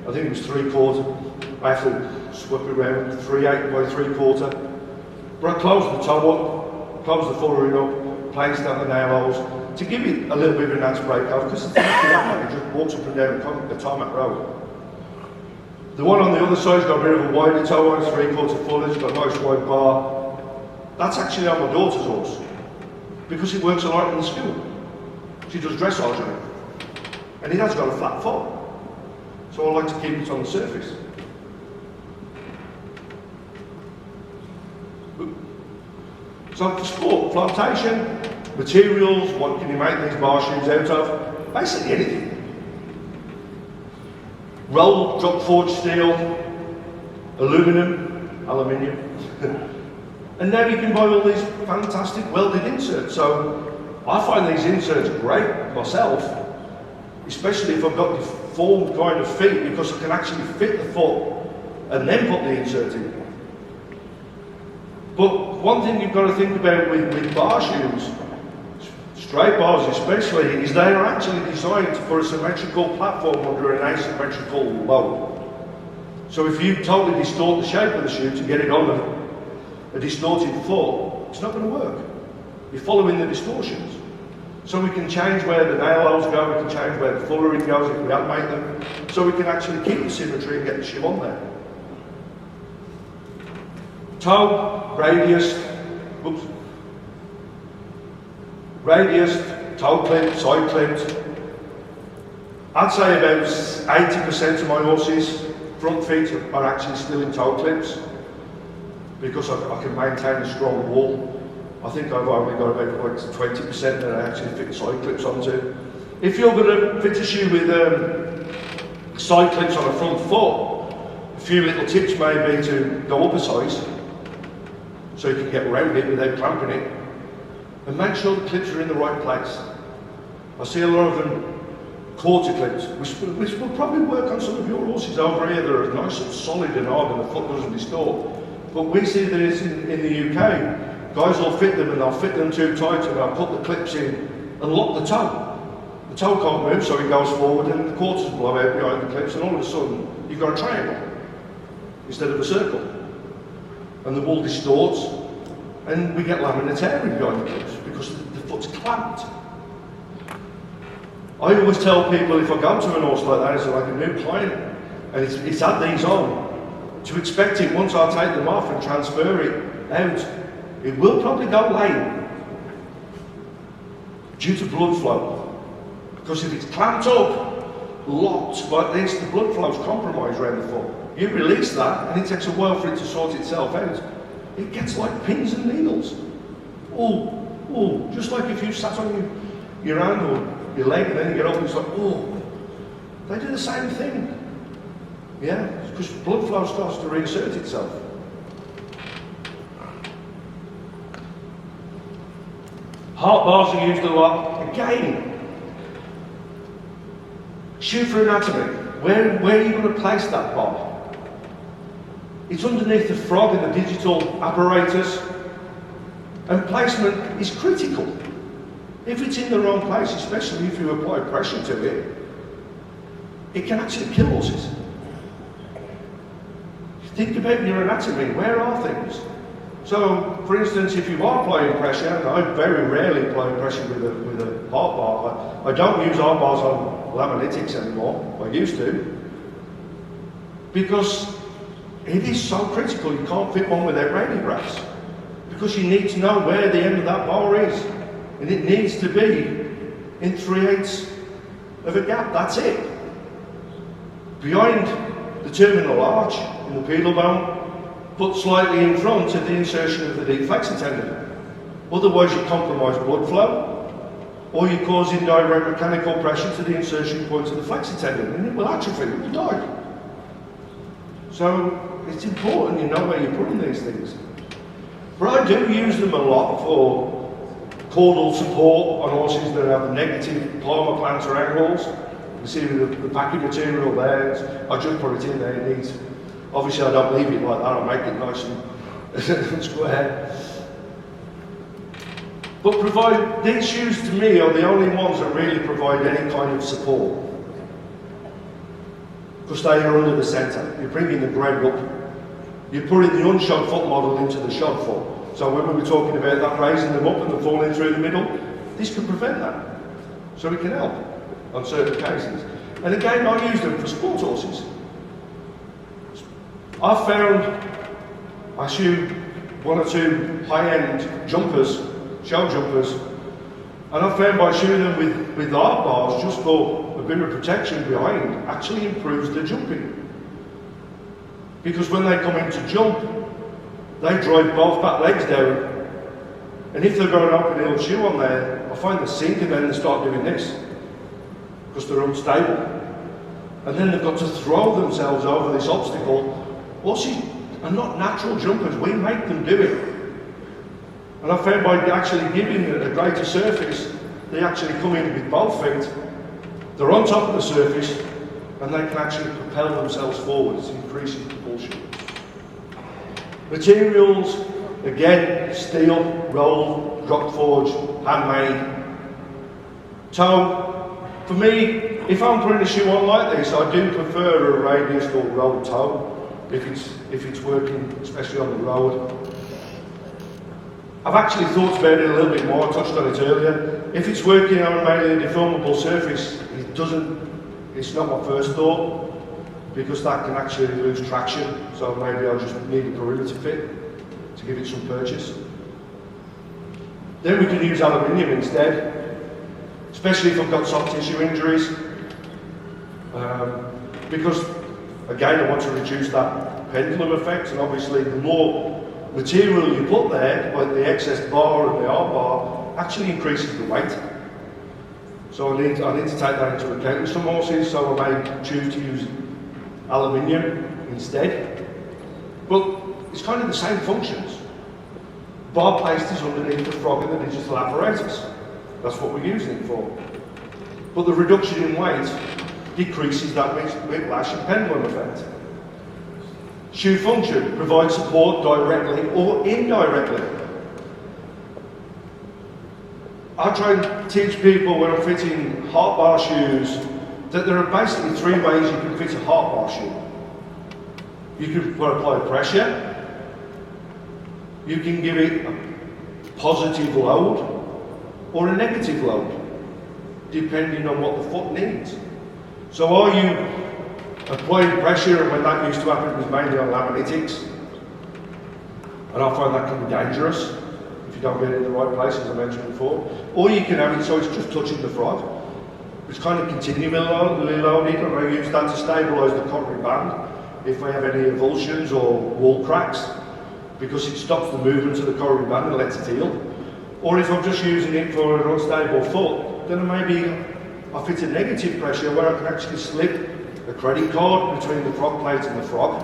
I think it was 3/4. I have to swap it around 3/8 by 3/4. But I closed the toe up, closed the following up, placed down the nail holes to give it a little bit of an enhanced break off, because it's it just walks up and down the tarmac road. The one on the other side's got a bit of a wider toe on, it's 3/4 full, it's got a nice wide bar. That's actually on my daughter's horse, because it works a lot in the school. She does dressage on it. And it has got a flat foot. So I like to keep it on the surface. So for sport, flotation, materials, what can you make these bar shoes out of? Basically anything. Rolled, drop forged steel, aluminium. And now you can buy all these fantastic welded inserts. So I find these inserts great myself, especially if I've got deformed kind of feet, because I can actually fit the foot and then put the insert in. But one thing you've got to think about with bar shoes, straight bars especially, is they are actually designed for a symmetrical platform under an asymmetrical load. So if you totally distort the shape of the shoe to get it on a distorted foot, it's not going to work. You're following the distortions. So we can change where the nail holes go, we can change where the fullerene goes if we animate them, so we can actually keep the symmetry and get the shoe on there. Toe, radius, toe clip, side clipped. I'd say about 80% of my horses' front feet are actually still in toe clips because I can maintain a strong wall. I think I've only got about 20% that I actually fit side clips onto. If you're going to fit a shoe with side clips on a front foot, a few little tips may be to go up a size so you can get around it without clamping it, and make sure the clips are in the right place. I see a lot of them quarter clips, which will probably work on some of your horses over here that are nice and solid and hard and the foot doesn't distort. But we see that it's in the UK. Guys will fit them and they'll fit them too tight and they'll put the clips in and lock the toe. The toe can't move, so it goes forward and the quarters blow out behind the clips, and all of a sudden you've got a triangle instead of a circle. And the wool distorts and we get laminar tearing behind the clips because the foot's clamped. I always tell people if I go to an horse like that, it's like a new client and it's had these on, to expect it once I take them off and transfer it out. It will probably go lame due to blood flow. Because if it's clamped up, locked like this, the blood flow's compromised around the foot. You release that and it takes a while for it to sort itself out. It gets like pins and needles. Oh, just like if you sat on your hand or your leg and then you get up and it's like, oh. They do the same thing. Yeah, because blood flow starts to reinsert itself. Heart bars are used a lot. Again, shoe for anatomy. Where are you going to place that bar? It's underneath the frog in the digital apparatus, and placement is critical. If it's in the wrong place, especially if you apply pressure to it, it can actually kill horses. Think about your anatomy. Where are things? So, for instance, if you are applying pressure, and I very rarely apply pressure with a heart bar. I don't use heart bars on laminitics anymore. I used to, because it is so critical. You can't fit one without radiographs, because you need to know where the end of that bar is, and it needs to be in 3/8 of a gap. That's it. Behind the terminal arch in the pedal bone, put slightly in front to the insertion of the deep flexor tendon. Otherwise you compromise blood flow, or you cause indirect mechanical pressure to the insertion point of the flexor tendon, and it will atrophy, it will die. So it's important you know where you're putting these things. But I do use them a lot for caudal support on horses that have negative palmar plantar angles. You see the packing material there, I just put it in there, it needs. Obviously I don't leave it like that, I make it nice and square. But these shoes to me are the only ones that really provide any kind of support. Because they are under the centre. You're bringing the ground up. You're putting the unshod foot model into the shod foot. So when we were talking about that raising them up and them falling through the middle, this can prevent that. So it can help on certain cases. And again, I use them for sport horses. I've found I shoe one or two high-end jumpers, show jumpers, and I've found by shoeing them with art bars just for a bit of protection behind actually improves the jumping. Because when they come in to jump, they drive both back legs down, and if they've got an open-heel shoe on there, I find they sink and then they start doing this because they're unstable, and then they've got to throw themselves over this obstacle. Horses are not natural jumpers, we make them do it. And I found by actually giving a greater surface, they actually come in with both feet, they're on top of the surface, and they can actually propel themselves forward. It's increasing propulsion. Materials, again, steel, rolled, drop forged, handmade. Toe, for me, if I'm putting a shoe on like this, I do prefer a radius or road toe if it's working, especially on the road. I've actually thought about it a little bit more, I touched on it earlier. If it's working on mainly a deformable surface, it's not my first thought, because that can actually lose traction, so maybe I'll just need a perimeter fit to give it some purchase. Then we can use aluminium instead, especially if I've got soft tissue injuries, because again I want to reduce that pendulum effect, and obviously the more material you put there, like the excess bar and the R bar, actually increases the weight. So I need to take that into account with some horses, so I may choose to use aluminium instead. But it's kind of the same functions. Bar paste is underneath the frog in the digital apparatus. That's what we're using it for. But the reduction in weight decreases that whiplash and pendulum effect. Shoe function provides support directly or indirectly. I try and teach people when I'm fitting heart bar shoes that there are basically 3 ways you can fit a heart bar shoe. You can apply pressure, you can give it a positive load or a negative load, depending on what the foot needs. So are you applying pressure, and when that used to happen it was mainly on laminatics, and I find that can be dangerous if you don't get it in the right place, as I mentioned before. Or you can have it so it's just touching the frog. It's kind of continually loaded, and I use that to stabilise the concrete band if I have any avulsions or wall cracks, because it stops the movement of the concrete band and lets it heal. Or if I'm just using it for an unstable foot, then maybe I fit a negative pressure where I can actually slip a credit card between the frog plate and the frog.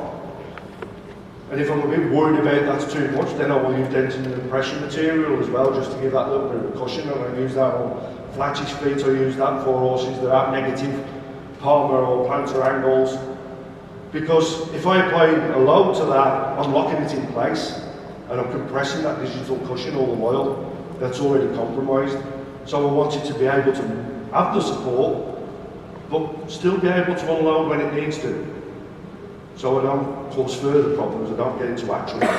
And if I'm a bit worried about that's too much, then I will use dentin and pressure material as well, just to give that little bit of cushion. And I use that on flattish feet, I use that for horses that have negative palmar or plantar angles. Because if I apply a load to that, I'm locking it in place and I'm compressing that digital cushion all the while that's already compromised. So I want it to be able to have the support, but still be able to unload when it needs to. So I don't cause further problems, I don't get into accidents.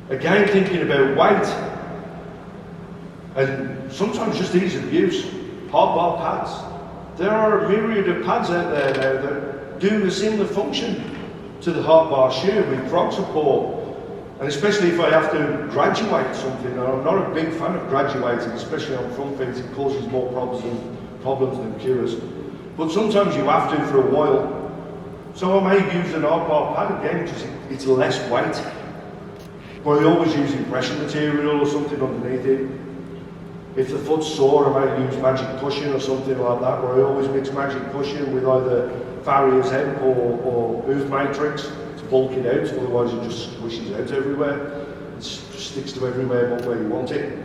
Again, thinking about weight, and sometimes just ease of use, hard bar pads. There are a myriad of pads out there now that do a similar function to the hard bar shoe with frog support. And especially if I have to graduate something, and I'm not a big fan of graduating, especially on front feet, it causes more problems than cures. But sometimes you have to for a while. So I may use an hard bar pad again, because it's less weight. But I always use pressure material or something underneath it. If the foot's sore, I might use magic cushion or something like that, where I always mix magic cushion with either Farrier's hemp or Oof Matrix to bulk it out, otherwise it just squishes out everywhere. It just sticks to everywhere but where you want it.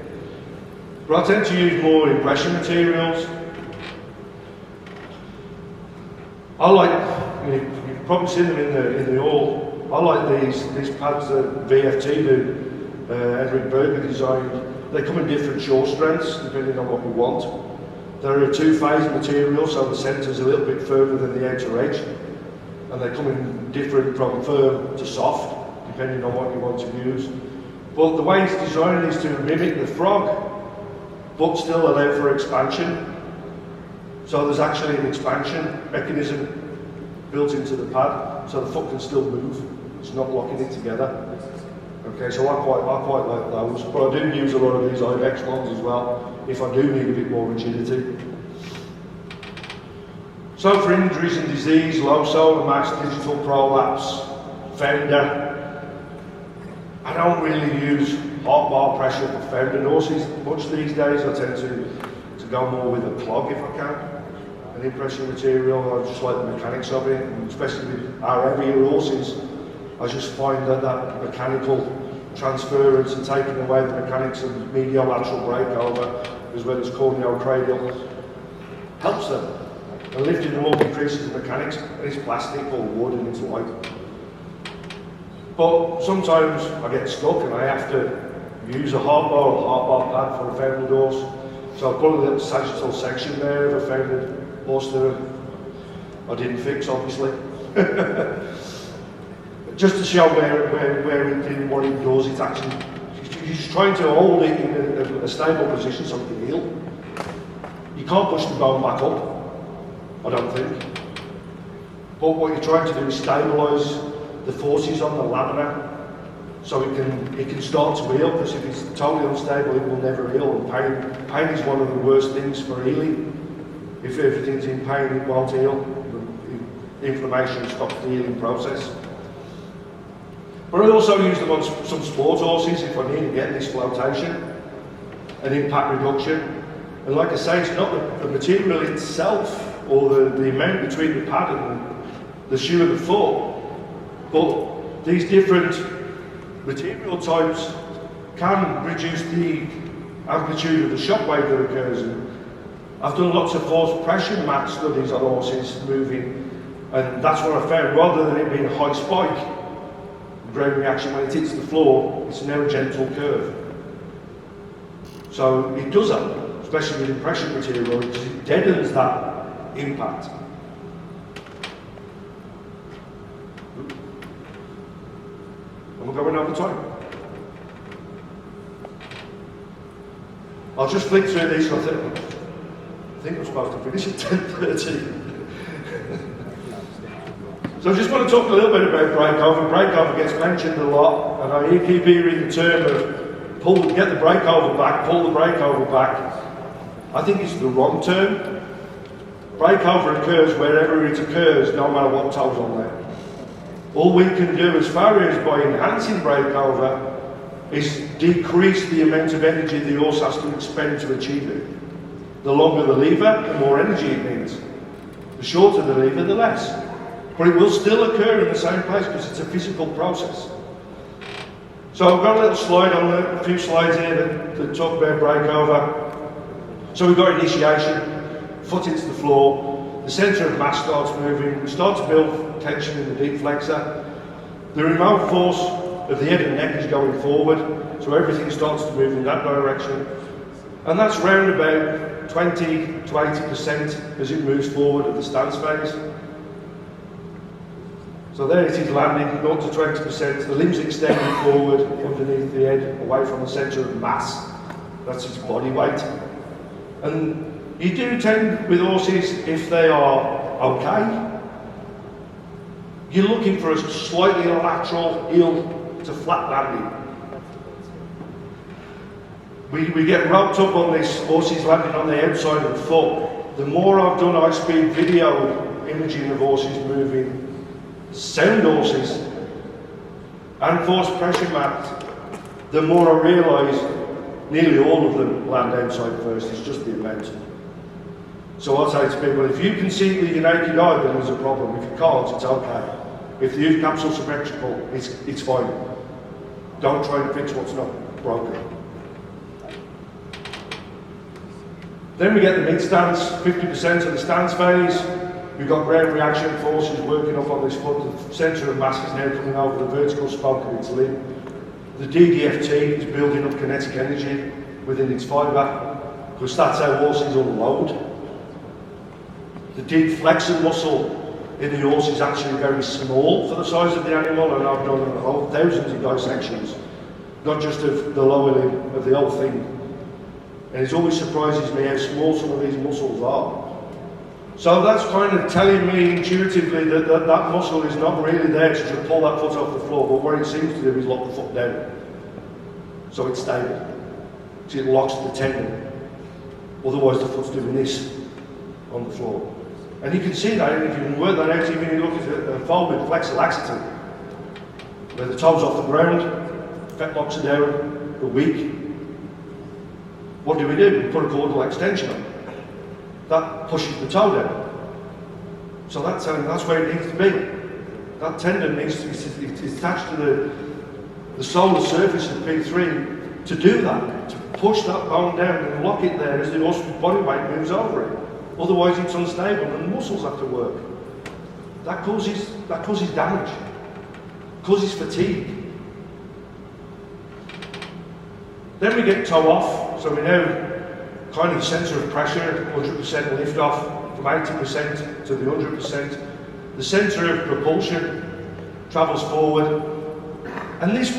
But I tend to use more impression materials. I like, you've probably seen them in the hall. I like these pads that VFT do, Edward Berger designed. They come in different shore strengths depending on what you want. They're a 2-phase material, so the centre's a little bit further than the outer edge, and they come in different from firm to soft depending on what you want to use. But the way it's designed is to mimic the frog, but still allow for expansion. So there's actually an expansion mechanism built into the pad, so the foot can still move. It's not locking it together. Okay, so I quite like those, but I do use a lot of these IBEX ones as well, if I do need a bit more rigidity. So for injuries and disease, low solar max, digital prolapse, fender, I don't really use hot bar pressure for fender horses much these days. I tend to go more with a clog if I can, an impression material. I just like the mechanics of it, and especially with our heavier horses. I just find that mechanical transference and taking away the mechanics of mediolateral breakover as well as corneal-cranial helps them. And lifting them up increases the mechanics, and it's plastic or wood and it's light. But sometimes I get stuck and I have to use a hard bar pad for a founding doors. So I put a little sagittal section there of a founding horse that I didn't fix, obviously. Just to show where it did what it does. It's actually, you're just trying to hold it in a stable position so it can heal. You can't push the bone back up, I don't think. But what you're trying to do is stabilise the forces on the lamina so it can start to heal, because if it's totally unstable it will never heal. And pain is one of the worst things for healing. If everything's in pain it won't heal. The inflammation stops the healing process. But I also use them on some sport horses if I need to get this flotation and impact reduction. And like I say, it's not the material itself or the amount between the pad and the shoe and the foot, but these different material types can reduce the amplitude of the shock wave that occurs. And I've done lots of force pressure mat studies on horses moving, and that's what I found. Rather than it being a high spike, ground reaction when it hits the floor, it's now a gentle curve. So it does that, especially with impression material, because it deadens that impact. And we're going over time. I'll just flick through these. I think I'm supposed to finish at 10:30. So I just want to talk a little bit about breakover. Breakover gets mentioned a lot, and I keep hearing the term of get the breakover back, pull the breakover back. I think it's the wrong term. Breakover occurs wherever it occurs, no matter what toes on there. All we can do as farriers by enhancing breakover is decrease the amount of energy the horse has to expend to achieve it. The longer the lever, the more energy it needs. The shorter the lever, the less. But it will still occur in the same place because it's a physical process. So I've got a little slide on there, a few slides here that talk about breakover. So we've got initiation, foot hits the floor, the centre of mass starts moving, we start to build tension in the deep flexor. The remote force of the head and neck is going forward, so everything starts to move in that direction. And that's round about 20 to 80% as it moves forward at the stance phase. So there it is landing, 0 to 20%, the limbs extending forward underneath the head, away from the centre of mass. That's its body weight. And you do tend with horses, if they are okay, you're looking for a slightly lateral heel to flat landing. We get roped up on this, horses landing on the outside of the foot. The more I've done high-speed video imaging of horses moving, sound horses and force pressure mapped, the more I realise nearly all of them land outside first. It's just the amount. So I say to people, if you can see it with your naked eye, then there's a problem. If you can't, it's okay. If the hoof capsule's symmetrical, it's fine. Don't try and fix what's not broken. Then we get the mid stance, 50% of the stance phase. We've got ground reaction forces working up on this foot. The centre of mass is now coming over the vertical spoke of its limb. The DDFT is building up kinetic energy within its fibre, because that's how horses unload. The deep flexor muscle in the horse is actually very small for the size of the animal, and I've done thousands of dissections, not just of the lower limb, of the whole thing. And it always surprises me how small some of these muscles are. So that's kind of telling me intuitively that muscle is not really there to just pull that foot off the floor, but what it seems to do is lock the foot down. So it's stable. So it locks the tendon. Otherwise the foot's doing this on the floor. And you can see that, and if you can work that out, even if you look at a fold with flexor laxity, where the toes off the ground, fetlocks are down, the weak. What do? We put a caudal extension on. That pushes the toe down. So that's where it needs to be. That tendon needs to be it's attached to the solar surface of P3 to do that, to push that bone down and lock it there as the horse's body weight moves over it. Otherwise it's unstable and the muscles have to work. That causes damage. because it's fatigue. Then we get toe off, so we know kind of the centre of pressure, 100% lift off, from 80% to the 100%. The centre of propulsion travels forward, and this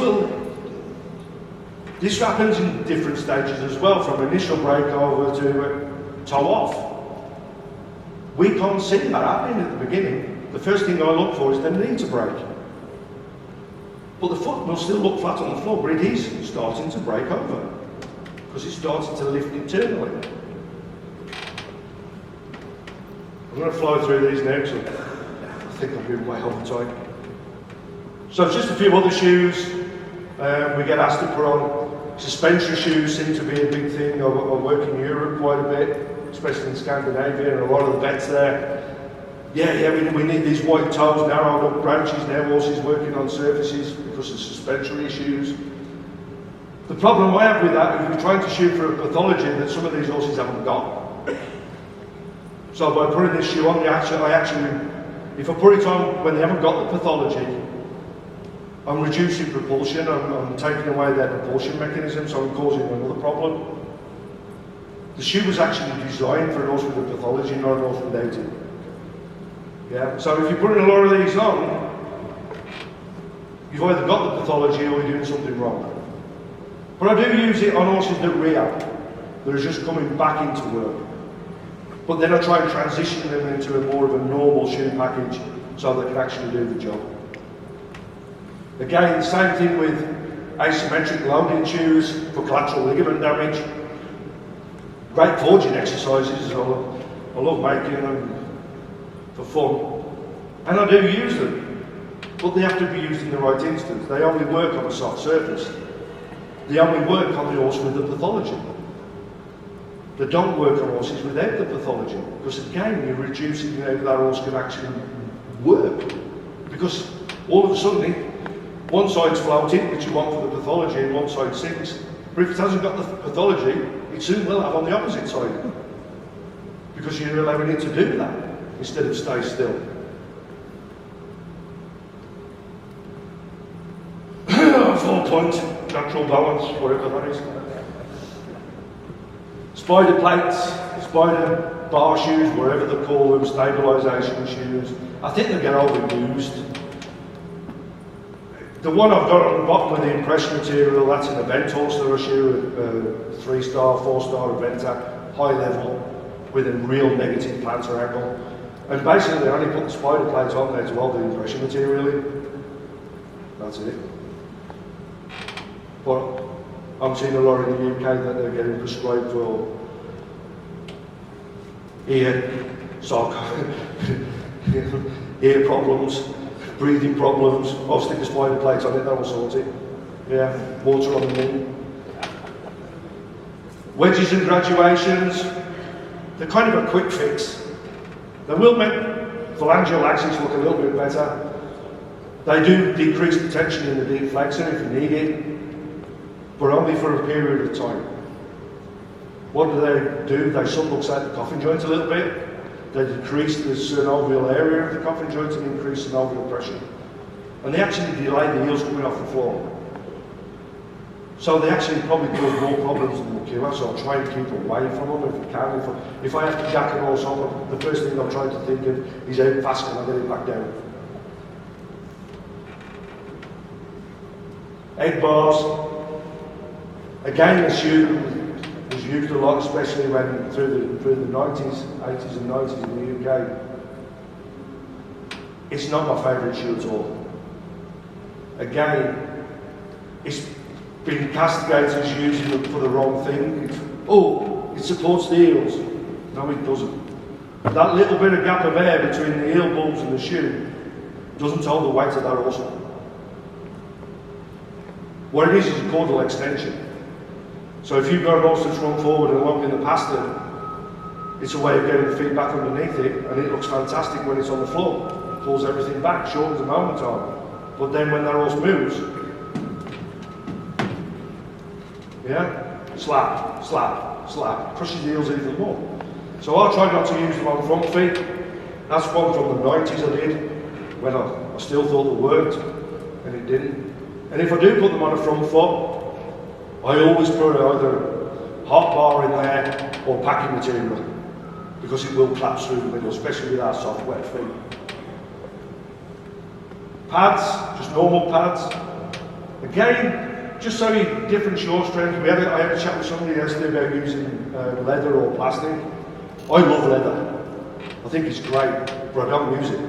happens in different stages as well, from initial breakover to toe off. We can't see that happening at the beginning. The first thing I look for is the knee to break. But the foot will still look flat on the floor, but it is starting to break over because it's starting to lift internally. I'm going to fly through these now because I think I've been way over time. So just a few other shoes we get asked to put on. Suspensory shoes seem to be a big thing. I work in Europe quite a bit, especially in Scandinavia, and a lot of the vets there. We need these white toes, narrowed up branches now, horses working on surfaces because of suspensory issues. The problem I have with that is we're trying to shoot for a pathology that some of these horses haven't got. So by putting this shoe on, if I put it on when they haven't got the pathology, I'm reducing propulsion, I'm taking away their propulsion mechanism, so I'm causing another problem. The shoe was actually designed for an horse with a pathology, not an horse without it. Yeah, so if you're putting a lot of these on, you've either got the pathology or you're doing something wrong. But I do use it on horses that rehab, that are just coming back into work. But then I try and transition them into a more of a normal shoe package so they can actually do the job. Again, the same thing with asymmetric loading shoes for collateral ligament damage. Great forging exercises, I love making them for fun. And I do use them, but they have to be used in the right instance. They only work on a soft surface. They only work on the horse with the pathology. They don't work on horses without the pathology, because again, you're reducing how that horse can actually work. Because all of a sudden, one side's floating, which you want for the pathology, and one side sinks. But if it hasn't got the pathology, it soon will have on the opposite side. Because you're allowing it to do that, instead of stay still. 4-point natural balance, whatever that is. Spider plates, spider bar shoes, whatever they call them, stabilisation shoes. I think they get overused. The one I've got on the bottom with the impression material, that's an event horse that I shoe, a 3-star, 4-star eventer, high level, with a real negative plantar angle. And basically I only put the spider plates on there to hold the impression material in. That's it. But I'm seeing a lot in the UK that they're getting prescribed for ear problems, breathing problems. I'll stick a spider plate on it, that will sort it. Yeah, water on the knee. Wedges and graduations, they're kind of a quick fix. They will make phalangeal axis look a little bit better. They do decrease the tension in the deep flexor if you need it, but only for a period of time. What do? They subluxate the coffin joint a little bit. They decrease the synovial area of the coffin joint and increase synovial pressure. And they actually delay the heels coming off the floor. So they actually probably cause more problems than the cure, so I'll try and keep away from them if I can. If I have to jack an horse on, the first thing I'm trying to think of is how fast can I get it back down. Egg bars. Again, this was used a lot, especially when through the 90s, 80s and 90s in the UK. It's not my favourite shoe at all. Again, it's been castigated as using them for the wrong thing. It supports the heels. No, it doesn't. That little bit of gap of air between the heel bulbs and the shoe doesn't hold the weight of that horse. What it is a caudal extension. So if you've got an horse that's run forward and long in the pasture, it's a way of getting the feet back underneath it, and it looks fantastic when it's on the floor. It pulls everything back, shortens the moment arm. But then when that horse moves, slap, slap, slap, crushes the heels even more. So I try not to use them on front feet. That's one from the 90s I did, when I still thought it worked. and it didn't. And if I do put them on a front foot, I always put either hot bar in there or packing material, because it will collapse through the middle, especially with our soft wet feet. Pads, just normal pads. Again, just so you different shore strengths. I had a chat with somebody yesterday about using leather or plastic. I love leather. I think it's great, but I don't use it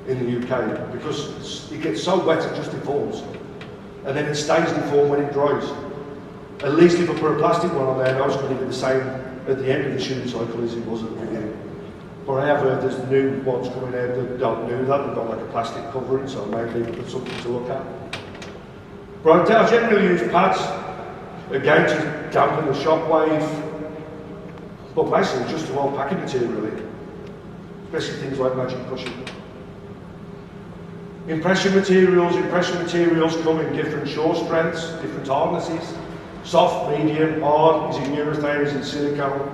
in the UK because it gets so wet it just deforms, and then it stays deformed when it dries. At least if I put a plastic one on there, I was going to be the same at the end of the shooting cycle as it was at the beginning. But I have heard there's new ones coming out that don't do that, they've got like a plastic covering, so maybe it's something to look at. But I generally use pads, again to dampen the shock wave, but basically just to hold packing material really, especially things like magic cushion. Impression materials come in different shore strengths, different hardnesses. Soft, medium, hard, is it urethane, is it silicone?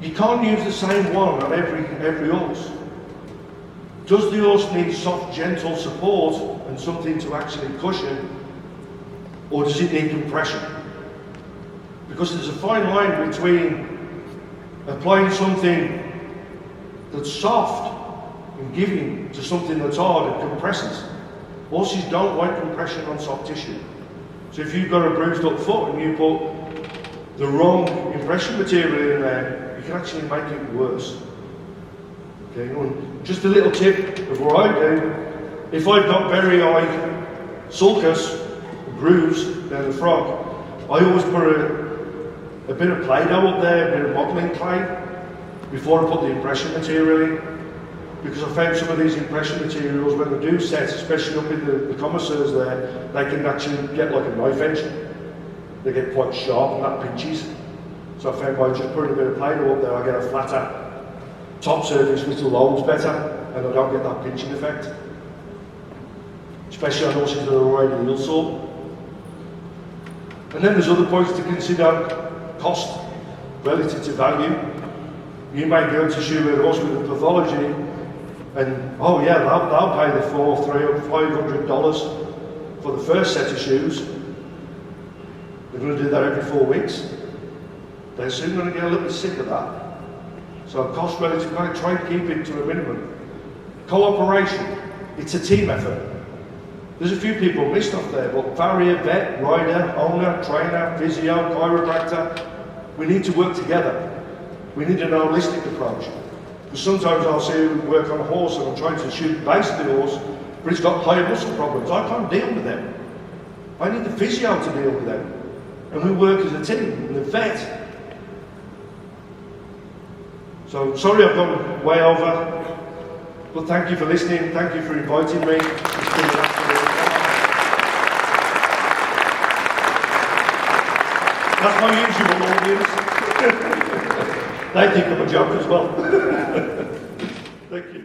You can't use the same one on every horse. Does the horse need soft, gentle support and something to actually cushion, or does it need compression? Because there's a fine line between applying something that's soft and giving to something that's hard and compresses. Horses don't like compression on soft tissue. So if you've got a bruised up foot and you put the wrong impression material in there, you can actually make it worse. Okay, and just a little tip of what I do, if I've got very high sulcus, grooves down the frog, I always put a bit of Play-Doh up there, a bit of modelling clay, before I put the impression material in. Because I found some of these impression materials, when they do set, especially up in the commissars there, they can actually get like a knife edge. They get quite sharp and that pinches. So I found by just putting a bit of Play-Doh up there, I get a flatter top surface which loads better, and I don't get that pinching effect. Especially on horses that are already heel sore. And then there's other points to consider. Cost relative to value. You may go to shoe a horse with a pathology, and oh yeah, they'll pay the $500 for the first set of shoes. They're going to do that every 4 weeks. They're soon going to get a little bit sick of that. So cost relative, try and keep it to a minimum. Cooperation, it's a team effort. There's a few people missed off there, but farrier, vet, rider, owner, trainer, physio, chiropractor, we need to work together. We need an holistic approach. Because sometimes I'll see you work on a horse and I'm trying to shoot the base of the horse, but it's got high muscle problems. I can't deal with them. I need the physio to deal with them. And we work as a team, and the vet. So, sorry I've gone way over, but thank you for listening, thank you for inviting me. It's been an absolute honor. That's my usual audience. They think I'm a joke as well. Thank you.